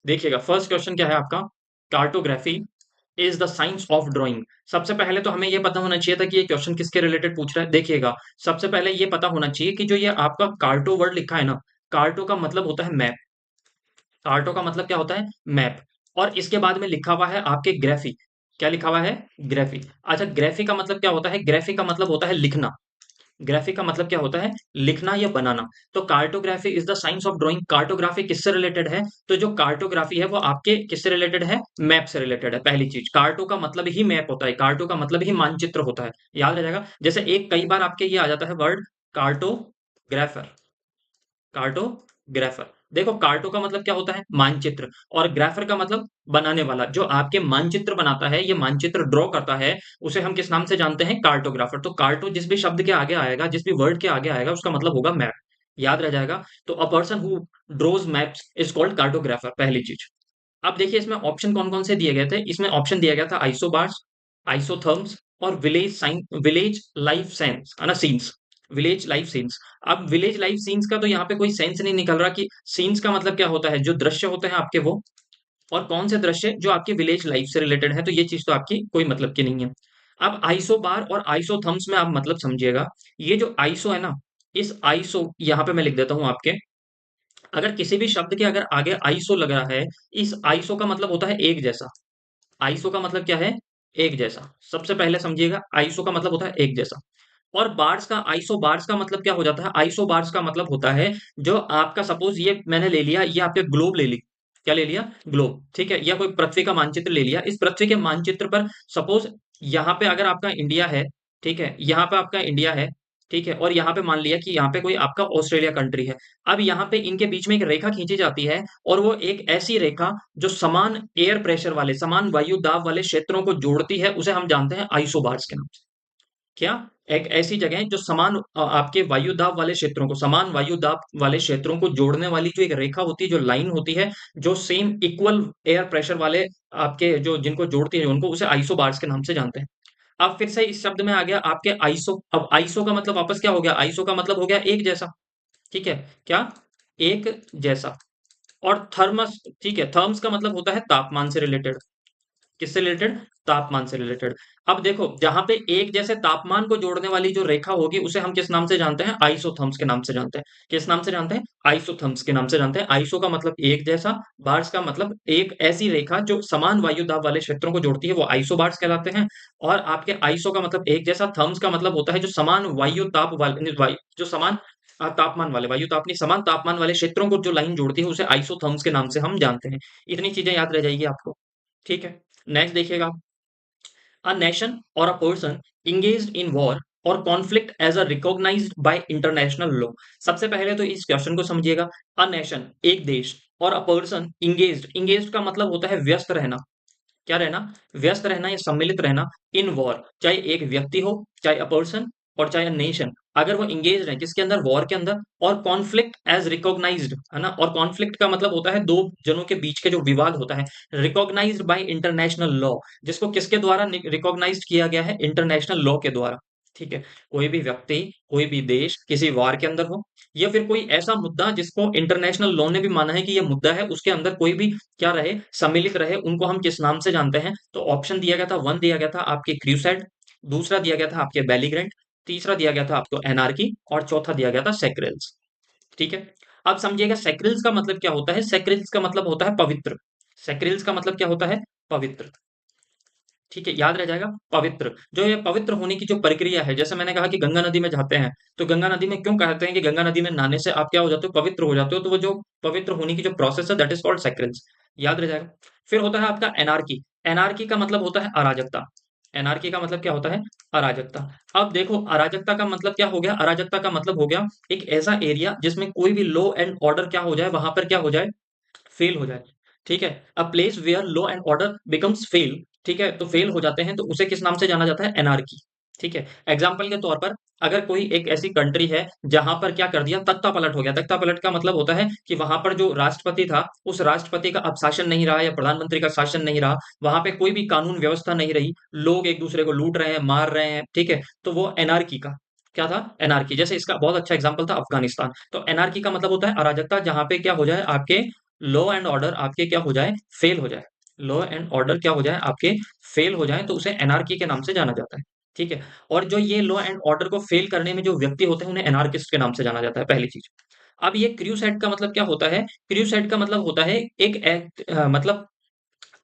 देखिएगा first question क्या है आपका, cartography is the science of drawing. सबसे पहले तो हमें ये पता होना चाहिए था कि ये क्वेश्चन किसके रिलेटेड पूछ रहा है। देखिएगा सबसे पहले ये पता होना चाहिए कि जो ये आपका कार्टो वर्ड लिखा है ना, कार्टो का मतलब होता है मैप। कार्टो का मतलब क्या होता है, मैप। और इसके बाद में लिखा हुआ है आपके ग्राफी। क्या लिखा हुआ है, ग्राफी। अच्छा ग्राफी का मतलब क्या होता है, ग्राफी का मतलब होता है लिखना। ग्राफी का मतलब क्या होता है, लिखना या बनाना। तो cartography is the science of drawing. Cartography किससे रिलेटेड है, तो जो कार्टोग्राफी है वो आपके किससे रिलेटेड है, मैप से रिलेटेड है। पहली चीज, कार्टो का मतलब ही मैप होता है, कार्टो का मतलब ही मानचित्र होता है। याद रह जाएगा। जैसे एक कई बार आपके ये आ जाता है वर्ड कार्टोग्राफर। कार्टोग्राफर, देखो कार्टो का मतलब क्या होता है, मानचित्र। और ग्राफर का मतलब बनाने वाला, जो आपके मानचित्र बनाता है, ये मानचित्र ड्रॉ करता है, उसे हम किस नाम से जानते हैं, कार्टोग्राफर। तो कार्टो जिस भी शब्द के आगे आएगा, जिस भी वर्ड के आगे आएगा, उसका मतलब होगा मैप। याद रह जाएगा। तो a person who draws maps is called cartographer, पहली चीज। अब देखिए इसमें ऑप्शन कौन कौन से दिए गए थे। इसमें ऑप्शन दिया गया था आइसोबार्स, आइसोथर्म्स और विलेज लाइफ साइंस है ना, सीन्स। Village life scenes. अब विलेज लाइफ सीन्स का तो यहाँ पे कोई सेंस नहीं निकल रहा कि सीन्स का मतलब क्या होता है, जो दृश्य होते हैं आपके वो, और कौन से दृश्य जो आपकी विलेज लाइफ से रिलेटेड है, तो ये चीज तो आपकी कोई मतलब की नहीं है। अब आइसोबार और आइसोथर्म्स में आप मतलब समझिएगा। ये जो आइसो है ना, इस आइसो यहाँ पे मैं लिख देता हूँ आपके, अगर किसी भी शब्द के अगर आगे आइसो लग रहा है, इस आइसो का मतलब होता है एक जैसा। आइसो का मतलब क्या है, एक जैसा। सबसे पहले समझिएगा, आइसो का मतलब होता है एक जैसा। और बार्स का, आइसो बार्स का मतलब क्या हो जाता है, आइसो बार्स का मतलब होता है, जो आपका सपोज ये मैंने ले लिया, ये आपके ग्लोब ले ली। क्या ले लिया, ग्लोब, ठीक है, या कोई पृथ्वी का मानचित्र ले लिया। इस पृथ्वी के मानचित्र पर सपोज यहाँ पे अगर आपका इंडिया है, ठीक है, यहाँ पे आपका इंडिया है, ठीक है, और यहाँ पे मान लिया कि यहाँ पे कोई आपका ऑस्ट्रेलिया कंट्री है। अब यहाँ पे इनके बीच में एक रेखा खींची जाती है, और वो एक ऐसी रेखा जो समान एयर प्रेशर वाले, समान वायु दाब वाले क्षेत्रों को जोड़ती है, उसे हम जानते हैं आइसोबार्स के नाम से। क्या, एक ऐसी जगह है जो समान आपके वायु दाब वाले क्षेत्रों को, समान वायु दाब वाले क्षेत्रों को जोड़ने वाली जो एक रेखा होती है, जो लाइन होती है, जो सेम इक्वल एयर प्रेशर वाले आपके जो जिनको जोड़ती है, उनको उसे आइसोबार्स के नाम से जानते हैं। अब फिर से इस शब्द में आ गया आपके आइसो। अब आइसो का मतलब वापस क्या हो गया, आइसो का मतलब हो गया एक जैसा। ठीक है, क्या, एक जैसा। और थर्मस, ठीक है, थर्म्स का मतलब होता है तापमान से रिलेटेड। किससे रिलेटेड, तापमान से रिलेटेड। अब देखो जहां पे एक जैसे तापमान को जोड़ने वाली जो रेखा होगी, उसे हम किस नाम से जानते हैं, आइसोथर्म्स के नाम से जानते हैं। किस नाम से जानते हैं, आइसोथर्म्स के नाम से जानते हैं। आइसो का मतलब एक जैसा, बार्स का मतलब एक ऐसी रेखा जो समान वायु दाब वाले क्षेत्रों को जोड़ती है, वो आइसोबार्स कहलाते हैं। और आपके आइसो का मतलब एक जैसा, थर्म्स का मतलब होता है जो समान वायु ताप वाले जो समान तापमान वाले, वायु ताप नहीं, समान तापमान वाले क्षेत्रों को जो लाइन जोड़ती है, उसे आइसोथर्म्स के नाम से हम जानते हैं। इतनी चीजें याद रह जाएगी आपको। ठीक है, नेक्स्ट देखिएगा। A nation or a person engaged in war और conflict as a recognised by international law. सबसे पहले तो इस क्वेश्चन को समझिएगा। अ नेशन, एक देश, और अ पर्सन इंगेज्ड, इंगेज्ड का मतलब होता है व्यस्त रहना। क्या रहना, व्यस्त रहना या सम्मिलित रहना। इन वॉर, चाहे एक व्यक्ति हो, चाहे अ पर्सन, और चाहे अ नेशन, अगर वो इंगेज है किसके अंदर, वॉर के अंदर। और कॉन्फ्लिक्ट एज रिकॉग्नाइज्ड, है ना, और कॉन्फ्लिक्ट का मतलब होता है दो जनों के बीच के जो विवाद होता है। रिकॉग्नाइज्ड बाय इंटरनेशनल लॉ, जिसको किसके द्वारा रिकॉग्नाइज्ड किया गया है, इंटरनेशनल लॉ के द्वारा। ठीक है, कोई भी व्यक्ति, कोई भी देश किसी वार के अंदर हो, या फिर कोई ऐसा मुद्दा जिसको इंटरनेशनल लॉ ने भी माना है कि यह मुद्दा है, उसके अंदर कोई भी क्या रहे, सम्मिलित रहे, उनको हम किस नाम से जानते हैं। तो ऑप्शन दिया गया था, वन दिया गया था आपके क्रूसेड, दूसरा दिया गया था आपके बेलीग्रेंट, तीसरा दिया गया था आपको एनार्की, और चौथा दिया गया था सेक्रेल्स। ठीक है, अब समझिएगा सेक्रेल्स का मतलब क्या होता है। सेक्रेल्स का मतलब होता है पवित्र। सेक्रेल्स का मतलब क्या होता है, पवित्र। ठीक है, याद रह जाएगा, पवित्र। जो ये पवित्र होने की जो प्रक्रिया है, जैसे मैंने कहा कि गंगा नदी में जाते हैं, तो गंगा नदी में क्यों कहते हैं कि गंगा नदी में नहाने से आप क्या हो जाते हो, पवित्र हो जाते हो, तो वो जो पवित्र होने की जो प्रोसेस है, दैट इज कॉल्ड सेक्रेंस। याद रह जाएगा। फिर होता है आपका एनार्की। एनार्की का मतलब होता है अराजकता। एनार्की का मतलब क्या होता है, अराजकता। अब देखो अराजकता का मतलब क्या हो गया, अराजकता का मतलब हो गया एक ऐसा एरिया जिसमें कोई भी लॉ एंड ऑर्डर क्या हो जाए, वहां पर क्या हो जाए, फेल हो जाए। ठीक है, a place where law and order becomes fail. ठीक है, तो फेल हो जाते हैं, तो उसे किस नाम से जाना जाता है, एनार्की। ठीक है, एग्जाम्पल के तौर पर, अगर कोई एक ऐसी कंट्री है जहां पर क्या कर दिया, तख्ता पलट हो गया। तख्ता पलट का मतलब होता है कि वहां पर जो राष्ट्रपति था, उस राष्ट्रपति का अब शासन नहीं रहा, या प्रधानमंत्री का शासन नहीं रहा, वहां पे कोई भी कानून व्यवस्था नहीं रही, लोग एक दूसरे को लूट रहे हैं, मार रहे हैं। ठीक है, तो वो एनार्की का क्या था, एनार्की। जैसे इसका बहुत अच्छा एग्जाम्पल था अफगानिस्तान। तो एनार्की का मतलब होता है अराजकता, जहां पे क्या हो जाए आपके लॉ एंड ऑर्डर आपके क्या हो जाए, फेल हो जाए, लॉ एंड ऑर्डर क्या हो जाए आपके, फेल हो जाए, तो उसे एनार्की के नाम से जाना जाता है। ठीक है। और जो ये लॉ एंड ऑर्डर को फेल करने में जो व्यक्ति होते हैं उन्हें एनार्किस्ट के नाम से जाना जाता है, पहली चीज। अब ये क्रूसेड का मतलब क्या होता है, क्रूसेड का मतलब होता है एक एक्ट, मतलब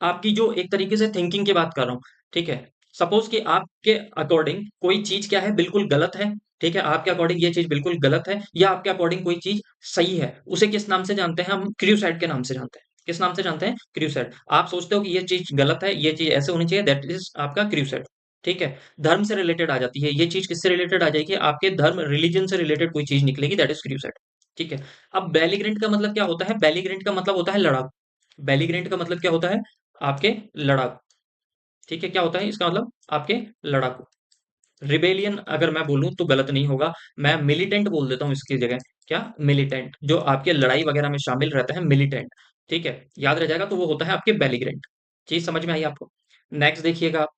आपकी जो एक तरीके से थिंकिंग की बात कर रहा हूँ। ठीक है। सपोज कि आपके अकॉर्डिंग कोई चीज क्या है, बिल्कुल गलत है। ठीक है, आपके अकॉर्डिंग ये चीज बिल्कुल गलत है, या आपके अकॉर्डिंग कोई चीज सही है, उसे किस नाम से जानते हैं हम, क्रूसाइड के नाम से जानते हैं। किस नाम से जानते हैं, क्रूसाइड। आप सोचते हो कि ये चीज गलत है, ये चीज ऐसे होनी चाहिए, दैट इज आपका क्रूसाइड। ठीक है। धर्म से रिलेटेड आ जाती है ये चीज, किससे रिलेटेड आ जाएगी, आपके धर्म रिलीजन से रिलेटेड कोई चीज निकलेगी, दैट इज क्रूसाइड। ठीक है। अब बेलिग्रेंट का मतलब क्या होता है, बेलिग्रेंट का मतलब होता है लड़ाकू। बेलिग्रेंट का मतलब क्या होता है, आपके लड़ाकू। ठीक है, क्या होता है इसका मतलब, आपके लड़ाकू। रिबेलियन अगर मैं बोलूं तो गलत नहीं होगा, मैं मिलिटेंट बोल देता हूँ इसकी जगह। क्या, मिलिटेंट, जो आपके लड़ाई वगैरह में शामिल रहता है, मिलिटेंट। ठीक है, याद रह जाएगा, तो वो होता है आपके बेलिग्रेंट। चीज समझ में आई आपको। नेक्स्ट देखिएगा आप,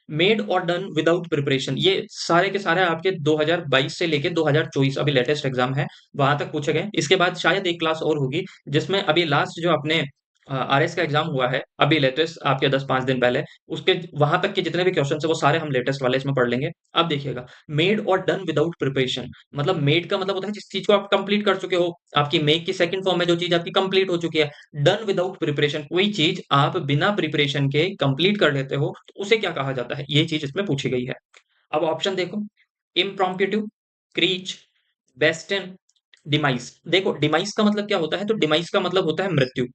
मेड और डन विदाउट प्रिपरेशन, ये सारे के सारे आपके 2022 से लेके 2024 अभी लेटेस्ट एग्जाम है, वहां तक पूछे गए। इसके बाद शायद एक क्लास और होगी, जिसमें अभी लास्ट जो अपने आरएस का एग्जाम हुआ है अभी लेटेस्ट आपके 10-5 दिन पहले, उसके वहां तक के जितने भी क्वेश्चन है वो सारे हम लेटेस्ट वाले इसमें पढ़ लेंगे। अब देखिएगा, मेड और डन विदाउट प्रिपरेशन, मतलब मेड का मतलब होता है जिस चीज को आप कंप्लीट कर चुके हो, आपकी मेक की सेकंड फॉर्म में जो चीज आपकी कंप्लीट हो चुकी है। डन विदाउट प्रिपरेशन, कोई चीज आप बिना प्रिपरेशन के कंप्लीट कर लेते हो, तो उसे क्या कहा जाता है, ये चीज इसमें पूछी गई है। अब ऑप्शन देखो, इम्प्रॉम्प्टिव, क्रीच, बेस्टन, डिमाइस। देखो डिमाइस का मतलब क्या होता है, तो डिमाइस का मतलब होता है मृत्यु।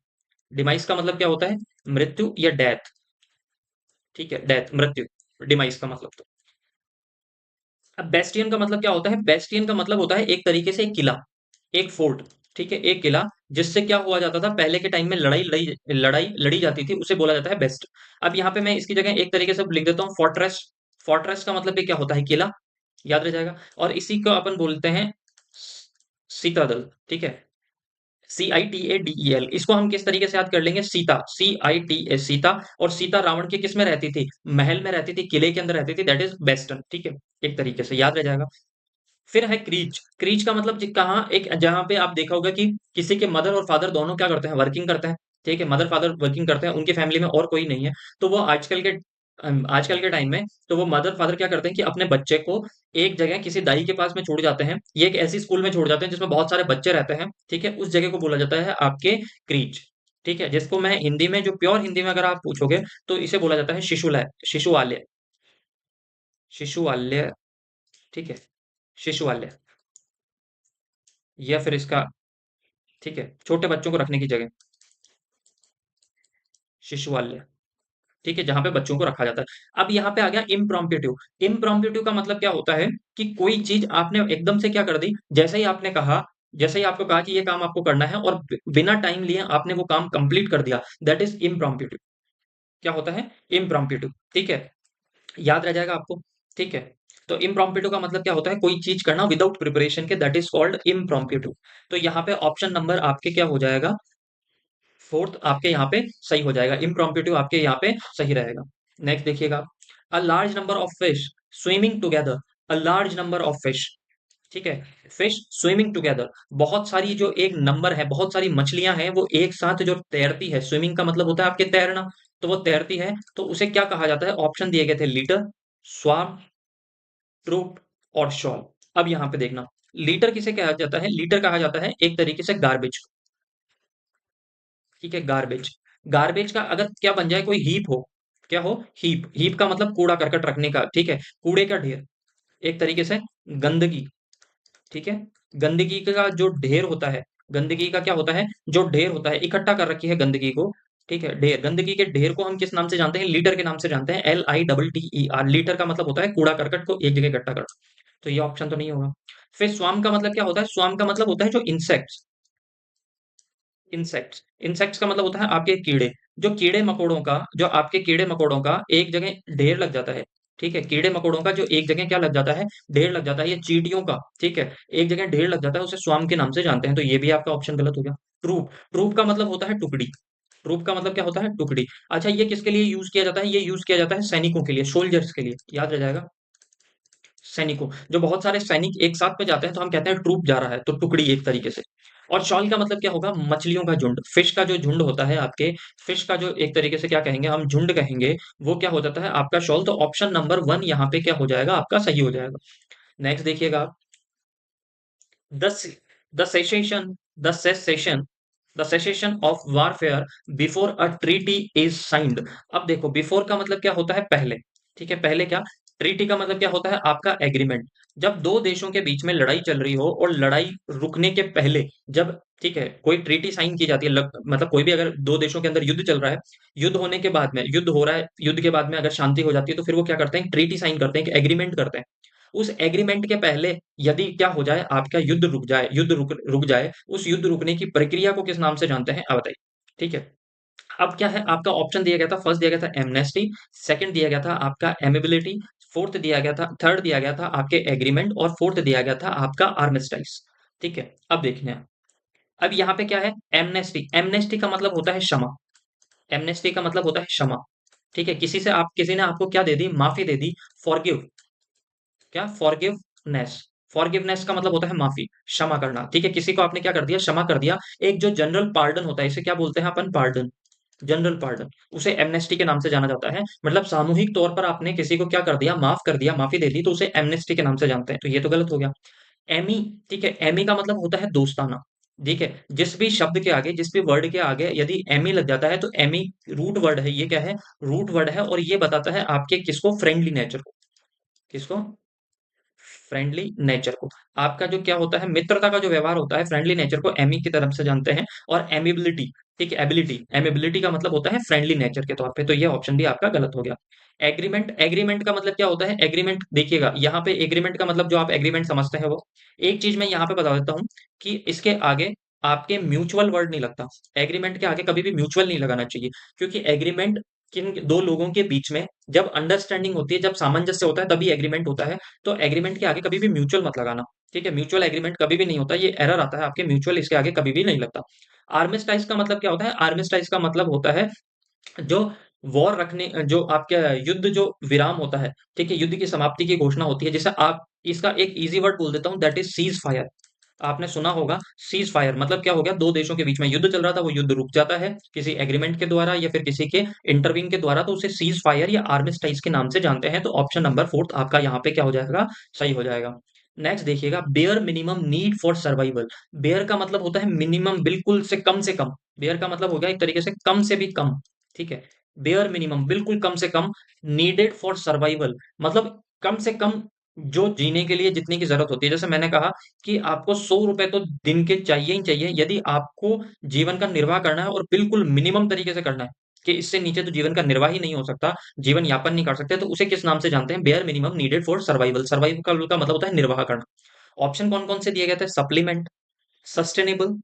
डिमाइस का मतलब क्या होता है, मृत्यु या डेथ। ठीक है, डेथ, मृत्यु, डिमाइस का मतलब। तो अब बेस्टियन का मतलब क्या होता है, बेस्टियन का मतलब होता है एक तरीके से एक किला, एक फोर्ट। ठीक है, एक किला, जिससे क्या हुआ जाता था पहले के टाइम में, लड़ाई लड़ी जाती थी, उसे बोला जाता है बेस्ट। अब यहाँ पे मैं इसकी जगह एक तरीके से लिख देता हूँ फोर्ट्रेस। फोर्ट्रेस का मतलब भी क्या होता है, किला। याद रह जाएगा। और इसी को अपन बोलते हैं सीतादल। ठीक है, CITADEL, इसको हम किस तरीके से याद कर लेंगे, सीता, CITA, सीता। और सीता रावण के किस में रहती थी, महल में रहती थी, किले के अंदर रहती थी, दैट इज बेस्टन। ठीक है, एक तरीके से याद रह जाएगा। फिर है क्रीच। क्रीच का मतलब कहाँ, एक जहां पे आप देखा होगा कि किसी के मदर और फादर दोनों क्या करते हैं, वर्किंग करते हैं। ठीक है, मदर फादर वर्किंग करते हैं, उनकी फैमिली में और कोई नहीं है, तो वो आजकल के टाइम में, तो वो मदर फादर क्या करते हैं कि अपने बच्चे को एक जगह किसी दाई के पास में छोड़ जाते हैं, ये एक ऐसी स्कूल में छोड़ जाते हैं जिसमें बहुत सारे बच्चे रहते हैं। ठीक है, उस जगह को बोला जाता है आपके क्रीच। ठीक है, जिसको मैं हिंदी में, जो प्योर हिंदी में अगर आप पूछोगे, तो इसे बोला जाता है शिशुलय, शिशुवालय, शिशुवालय। ठीक है, शिशुवालय, या फिर इसका, ठीक है, छोटे बच्चों को रखने की जगह, शिशुवालय। ठीक है, जहां पे बच्चों को रखा जाता है। अब यहाँ पे आ गया इम्प्रॉम्प्टिव। इम्प्रॉम्प्टिव का मतलब क्या होता है, कि कोई चीज आपने एकदम से क्या कर दी, जैसे ही आपने कहा, जैसे ही आपको कहा कि ये काम आपको करना है, और बिना टाइम लिए आपने वो काम कंप्लीट कर दिया, दैट इज इम्प्रॉम्प्टिव। क्या होता है, इम्प्रॉम्प्टिव। ठीक है, याद रह जाएगा आपको। ठीक है, तो इम्प्रॉम्प्टिव का मतलब क्या होता है, कोई चीज करना विदाउट प्रिपरेशन के, दैट इज कॉल्ड इम्प्रॉम्प्टिव। तो यहाँ पे ऑप्शन नंबर आपके क्या हो जाएगा, फोर्थ आपके यहाँ पे सही हो जाएगा, इम्प्रॉम्प्टिव आपके यहाँ पे सही रहेगा। नेक्स्ट देखिएगा, a large number of fish swimming together, a large number of fish. ठीक है, फिश स्विमिंग टुगेदर, बहुत सारी जो एक नंबर है, बहुत सारी मछलियां हैं वो एक साथ जो तैरती है, स्विमिंग का मतलब होता है आपके तैरना, तो वो तैरती है, तो उसे क्या कहा जाता है, ऑप्शन दिए गए थे, लीटर, स्वार्म, ट्रूप, और शॉल। अब यहाँ पे देखना, लीटर किसे कहा जाता है, लीटर कहा जाता है एक तरीके से गार्बेज। ठीक है, गार्बेज। गार्बेज का अगर क्या बन जाए, कोई हीप हो, क्या हो, हीप। हीप का मतलब कूड़ा करकट रखने का। ठीक है, कूड़े का ढेर, एक तरीके से गंदगी। ठीक है, गंदगी का जो ढेर होता है, गंदगी का क्या होता है, जो ढेर होता है, इकट्ठा कर रखी है गंदगी को। ठीक है, ढेर, गंदगी के ढेर को हम किस नाम से जानते हैं, लीटर के नाम से जानते हैं, LITTER। लीटर का मतलब होता है कूड़ा करकट को एक जगह इकट्ठा करना, तो ये ऑप्शन तो नहीं होगा। फिर स्वाम का मतलब क्या होता है, स्वाम का मतलब होता है जो इंसेक्ट्स, इंसेक्ट्स। इंसेक्ट्स का मतलब होता है आपके कीड़े, जो कीड़े मकोड़ों का, जो आपके कीड़े मकोड़ों का एक जगह ढेर लग जाता है। ठीक है, कीड़े मकोड़ों का जो एक जगह क्या लग जाता है, ढेर लग जाता है, ये चींटियों का। ठीक है, एक जगह ढेर लग जाता है, उसे स्वाम के नाम से जानते हैं, तो ये भी आपका ऑप्शन गलत हो गया। ट्रूप, ट्रूप का मतलब होता है टुकड़ी। ट्रूप का मतलब क्या होता है, टुकड़ी। अच्छा, ये किसके लिए यूज किया जाता है, ये यूज किया जाता है सैनिकों के लिए, सोल्जर्स के लिए, याद रह जाएगा। सैनिकों, जो बहुत सारे सैनिक एक साथ में जाते हैं, तो हम कहते हैं ट्रूप जा रहा है, तो टुकड़ी एक तरीके से। और शॉल का मतलब क्या होगा? मछलियों का झुंड, फिश का जो झुंड होता है आपके, फिश का जो एक तरीके से क्या कहेंगे हम, झुंड कहेंगे, वो क्या हो जाता है आपका शॉल। तो ऑप्शन नंबर वन यहाँ पे क्या हो जाएगा आपका, सही हो जाएगा। नेक्स्ट देखिएगा आप, the the cessation the cessation the cessation of warfare before a treaty is signed. अब देखो, बिफोर का मतलब क्या होता है? पहले। ठीक है, पहले क्या? ट्रीटी का मतलब क्या होता है आपका? एग्रीमेंट। जब दो देशों के बीच में लड़ाई चल रही हो और लड़ाई रुकने के पहले, जब ठीक है कोई ट्रीटी साइन की जाती है, मतलब कोई भी अगर दो देशों के अंदर युद्ध चल रहा है, युद्ध होने के बाद में, युद्ध हो रहा है, युद्ध के बाद में अगर शांति हो जाती है तो फिर वो क्या करते हैं? ट्रीटी साइन करते हैं, एग्रीमेंट करते हैं। उस एग्रीमेंट के पहले यदि क्या हो जाए, आपका युद्ध रुक जाए, युद्ध रुक जाए, उस युद्ध रुकने की प्रक्रिया को किस नाम से जानते हैं? आप बताइए। ठीक है, अब क्या है आपका ऑप्शन दिया गया था, फर्स्ट दिया गया था एमनेस्टी, सेकंड दिया गया था आपका एमिबिलिटी, फोर्थ दिया गया था, थर्ड दिया गया था आपके एग्रीमेंट, और फोर्थ दिया गया था आपका आर्मिस्टाइस। ठीक है, अब देखने हैं। अब यहाँ पे क्या है? एमनेस्टी। एमनेस्टी का मतलब होता है क्षमा। एमनेस्टी का मतलब होता है क्षमा। ठीक है, किसी ने आपको क्या दे दी? माफी दे दी। फॉरगिव, क्या? फॉरगिवनेस। फॉरगिवनेस का मतलब होता है माफी, क्षमा करना। ठीक है, किसी को आपने क्या कर दिया? क्षमा कर दिया। एक जो जनरल पार्डन होता है, इसे क्या बोलते हैं अपन? पार्डन। जनरल पार्डन, उसे एमनेस्टी के नाम से जाना जाता है। मतलब सामूहिक तौर पर आपने किसी को क्या कर दिया? माफ कर दिया, माफी दे दी, तो उसे एमनेस्टी के नाम से जानते हैं। तो ये तो गलत हो गया। एमी, ठीक है, एमी का मतलब होता है दोस्ताना। ठीक है, जिस भी शब्द के आगे, जिस भी वर्ड के आगे यदि एमी लग जाता है तो एमी रूट वर्ड है। ये क्या है? रूट वर्ड है, और ये बताता है आपके किसको? फ्रेंडली नेचर को। किसको? फ्रेंडली नेचर को। आपका जो क्या होता है, मित्रता का जो व्यवहार होता है, फ्रेंडली नेचर को एमी की तरफ से जानते हैं। और एमिबिलिटी, ठीक है, एबिलिटी, एमिबिलिटी का मतलब होता है फ्रेंडली नेचर के तौर पे। तो ये ऑप्शन भी आपका गलत हो गया। एग्रीमेंट, एग्रीमेंट का मतलब क्या होता है? एग्रीमेंट देखिएगा यहाँ पे, एग्रीमेंट का मतलब जो आप एग्रीमेंट समझते हैं वो, एक चीज मैं यहाँ पे बता देता हूँ कि इसके आगे आपके म्यूचुअल वर्ड नहीं लगता। एग्रीमेंट के आगे कभी भी म्यूचुअल नहीं लगाना चाहिए, क्योंकि एग्रीमेंट किन दो लोगों के बीच में जब अंडरस्टैंडिंग होती है, जब सामंजस्य होता है, तभी एग्रीमेंट होता है। तो एग्रीमेंट के आगे कभी भी म्यूचुअल मत लगाना। ठीक है, म्यूचुअल एग्रीमेंट कभी भी नहीं होता, ये एरर आता है आपके, म्यूचुअल इसके आगे कभी भी नहीं लगता। आर्मिस्टाइज का मतलब क्या होता है? आर्मिस्टाइज का मतलब होता है जो वॉर रखने, जो आपका युद्ध जो विराम होता है, ठीक है, युद्ध की समाप्ति की घोषणा होती है। जैसे आप इसका एक इजी वर्ड बोल देता हूं, दैट इज सीज फायर। आपने सुना होगा सीज फायर मतलब क्या हो गया? दो देशों के बीच में युद्ध चल रहा था, वो युद्ध रुक जाता है किसी एग्रीमेंट के द्वारा या फिर किसी के इंटरवीन के द्वारा, तो उसे सीज फायर या आर्मिस्टाइज के नाम से जानते हैं। तो ऑप्शन नंबर फोर्थ आपका यहाँ पे क्या हो जाएगा? सही हो जाएगा। नेक्स्ट देखिएगा, bare minimum need for survival. Bare का मतलब होता है मिनिमम, बिल्कुल से कम से कम। बेयर का मतलब हो गया एक तरीके से कम से भी कम। ठीक है, बेयर मिनिमम बिल्कुल कम से कम, नीडेड फॉर सर्वाइवल मतलब कम से कम जो जीने के लिए जितने की जरूरत होती है। जैसे मैंने कहा कि आपको 100 रुपए तो दिन के चाहिए ही चाहिए, यदि आपको जीवन का निर्वाह करना है, और बिल्कुल मिनिमम तरीके से करना है कि इससे नीचे तो जीवन का निर्वाह ही नहीं हो सकता, जीवन यापन नहीं कर सकते, तो उसे किस नाम से जानते हैं? Bare minimum needed for survival. Survival का मतलब होता है निर्वाह करना। ऑप्शन कौन कौन से दिए गए थे? सप्लीमेंट, सस्टेनेबल,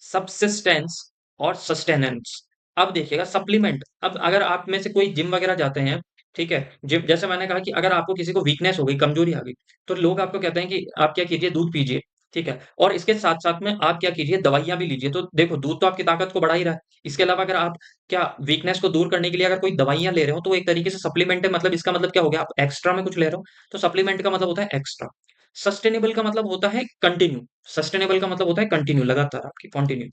सबसिस्टेंस और सस्टेनेंस। अब देखिएगा सप्लीमेंट, अब अगर आप में से कोई जिम वगैरह जाते हैं, ठीक है, जिम, जैसे मैंने कहा कि अगर आपको किसी को वीकनेस हो गई, कमजोरी आ गई, तो लोग आपको कहते हैं कि आप क्या कीजिए? दूध पीजिए। ठीक है, और इसके साथ साथ में आप क्या कीजिए? दवाइयां भी लीजिए। तो देखो, दूध तो आपकी ताकत को बढ़ा ही रहा है। इसके अलावा अगर आप क्या वीकनेस को दूर करने के लिए अगर कोई दवाइयां ले रहे हो, तो वो एक तरीके से सप्लीमेंट है। मतलब इसका मतलब क्या हो गया? आप एक्स्ट्रा में कुछ ले रहे हो। तो सप्लीमेंट का मतलब होता है एक्स्ट्रा। सस्टेनेबल का मतलब होता है कंटिन्यू। सस्टेनेबल का मतलब होता है कंटिन्यू, लगातार आपकी कंटिन्यू,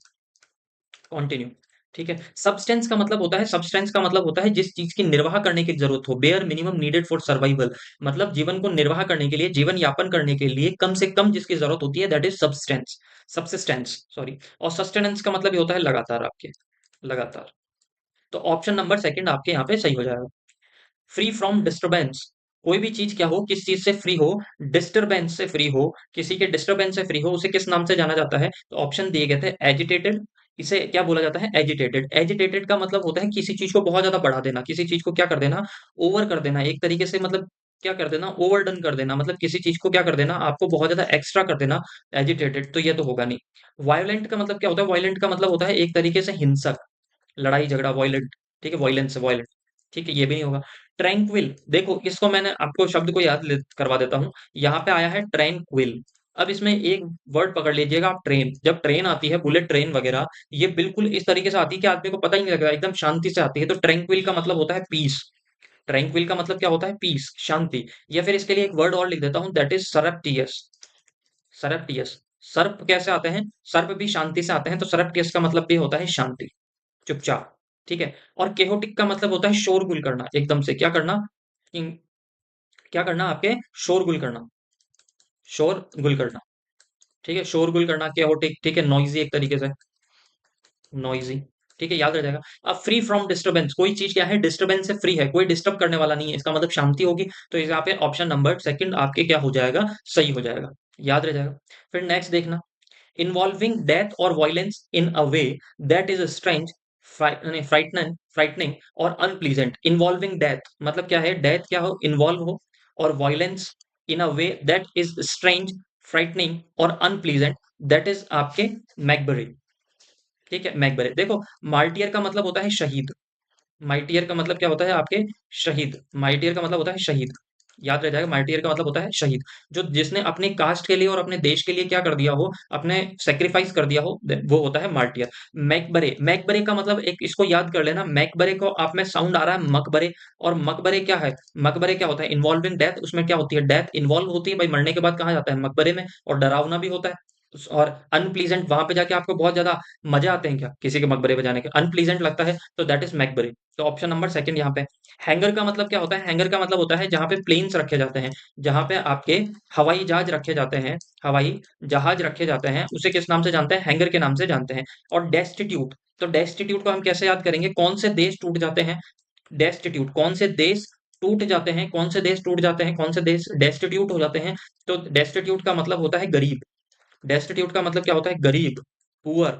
कंटिन्यू। ठीक है, सब्सटेंस का मतलब होता है, सब्सटेंस का मतलब होता है जिस चीज की निर्वाह करने की जरूरत हो। Bare minimum needed for survival मतलब जीवन को निर्वाह करने के लिए, जीवन यापन करने के लिए कम से कम जिसकी जरूरत होती है, that is substance, subsistence sorry. और सस्टेनेंस का मतलब ये होता है लगातार आपके, लगातार। तो ऑप्शन नंबर सेकंड आपके यहाँ पे सही हो जाएगा। फ्री फ्रॉम डिस्टरबेंस, कोई भी चीज क्या हो, किस चीज से फ्री हो? डिस्टरबेंस से फ्री हो, किसी के डिस्टरबेंस से फ्री हो, उसे किस नाम से जाना जाता है? तो ऑप्शन दिए गए थे एजिटेटेड, इसे क्या बोला जाता है? एजिटेटेड। एजिटेटेड का मतलब होता है किसी चीज को बहुत ज्यादा बढ़ा देना, किसी चीज को क्या कर देना? ओवर कर देना, एक तरीके से मतलब क्या कर देना? ओवरडन कर देना, मतलब किसी चीज को क्या कर देना? आपको बहुत ज्यादा एक्स्ट्रा कर देना। एजिटेटेड, तो ये तो होगा नहीं। वायलेंट का मतलब क्या होता है? वायलेंट का मतलब होता है एक तरीके से हिंसक, लड़ाई झगड़ा, वॉयलेंट। ठीक है, वॉयलेंस है, वॉयलेंट। ठीक है, ये भी नहीं होगा। ट्रैंक्विल, देखो इसको मैंने आपको शब्द को याद करवा देता हूँ। यहाँ पे आया है ट्रैंक्विल। अब इसमें एक वर्ड पकड़ लीजिएगा आप, ट्रेन। जब ट्रेन आती है, बुलेट ट्रेन वगैरह, ये बिल्कुल इस तरीके से आती है कि आदमी को पता ही नहीं लगता, एकदम शांति से आती है। तो ट्रैंक्विल का मतलब होता है पीस। ट्रैंक्विल का मतलब क्या होता है? पीस, शांति। या फिर इसके लिए एक वर्ड और लिख देता हूँ, दैट इज सरप्टियस। सरप्टियस, सर्प कैसे आते हैं? सर्प भी शांति से आते हैं, तो सरप्टियस का मतलब भी होता है शांति, चुपचाप, ठीक है? और केहोटिक का मतलब होता है शोरगुल करना, एकदम से क्या करना? कि क्या करना आपके? शोरगुल करना, शोरगुल करना, ठीक है? शोरगुल करना केहोटिक, ठीक है? नॉइज़ी एक तरीके से, नॉइज़ी, ठीक है? याद रह जाएगा। अब फ्री फ्रॉम डिस्टर्बेंस, कोई चीज़ क्या है? डिस्टर्बेंस से फ्री है, कोई डिस्टर्ब करने वाला नहीं है, इसका मतलब शांति होगी, तो यहाँ पे ऑप्शन नंबर सेकंड आपके क्या हो जाएगा? सही हो जाएगा, याद रह जाएगा। फिर नेक्स्ट देखना, involving death or violence in a way that is strange, frightening or unpleasant. Involving death मतलब क्या है? death क्या हो? involve हो, और violence in a way that is strange, frightening और unpleasant, that is आपके मैकबरी, ठीक है? मैकबरी देखो, मार्टियर का मतलब होता है शहीद, मार्टियर का मतलब क्या होता है आपके? शहीद, मार्टियर का मतलब होता है शहीद, याद रह जाएगा। मार्टियर का मतलब होता है शहीद, जो जिसने अपने कास्ट के लिए और अपने देश के लिए क्या कर दिया हो, अपने सेक्रीफाइस कर दिया हो, वो होता है मार्टियर। मैकबरे, मैकबरे का मतलब एक इसको याद कर लेना, मैकबरे को आप में साउंड आ रहा है मकबरे, और मकबरे क्या है? मकबरे क्या होता है? इन्वॉल्विंग डेथ, उसमें क्या होती है? डेथ इन्वॉल्व होती है भाई, मरने के बाद कहाँ जाता है? मकबरे में, और डरावना भी होता है। और अनप्लीजेंट, वहां पे जाके आपको बहुत ज्यादा मजे आते हैं क्या किसी के मकबरे पे जाने के? अनप्लीजेंट लगता है, तो दैट इज मैकबरे। तो ऑप्शन नंबर सेकंड यहाँ पे। हैंगर का मतलब क्या होता है? हैंगर का मतलब होता है जहां पे प्लेन्स रखे जाते हैं, जहां पे आपके हवाई जहाज रखे जाते हैं, हवाई जहाज रखे जाते हैं, उसे किस नाम से जानते हैं? हैंगर के नाम से जानते हैं। और डेस्टिट्यूट, तो डेस्टिट्यूट को हम कैसे याद करेंगे? कौन से देश टूट जाते हैं? डेस्टिट्यूट, कौन से देश टूट जाते हैं? कौन से देश टूट जाते हैं? कौन से देश डेस्टिट्यूट हो जाते हैं? तो डेस्टिट्यूट का मतलब होता है गरीब, डेस्टिट्यूट का मतलब क्या होता है? गरीब, पुअर,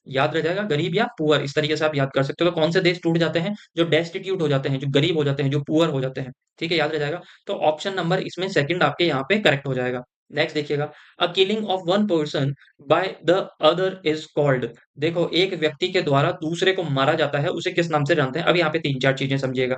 याद रह जाएगा, गरीब या पुअर, इस तरीके से आप याद कर सकते हो। तो कौन से देश टूट जाते हैं? जो डेस्टिट्यूट हो जाते हैं, जो गरीब हो जाते हैं, जो पुअर हो जाते हैं, ठीक है? याद रह जाएगा। तो ऑप्शन नंबर इसमें सेकंड आपके यहाँ पे करेक्ट हो जाएगा। नेक्स्ट देखिएगा, a killing of one person by the other is called. देखो, एक व्यक्ति के द्वारा दूसरे को मारा जाता है, उसे किस नाम से जानते हैं? अब यहाँ पे तीन चार चीजें समझिएगा।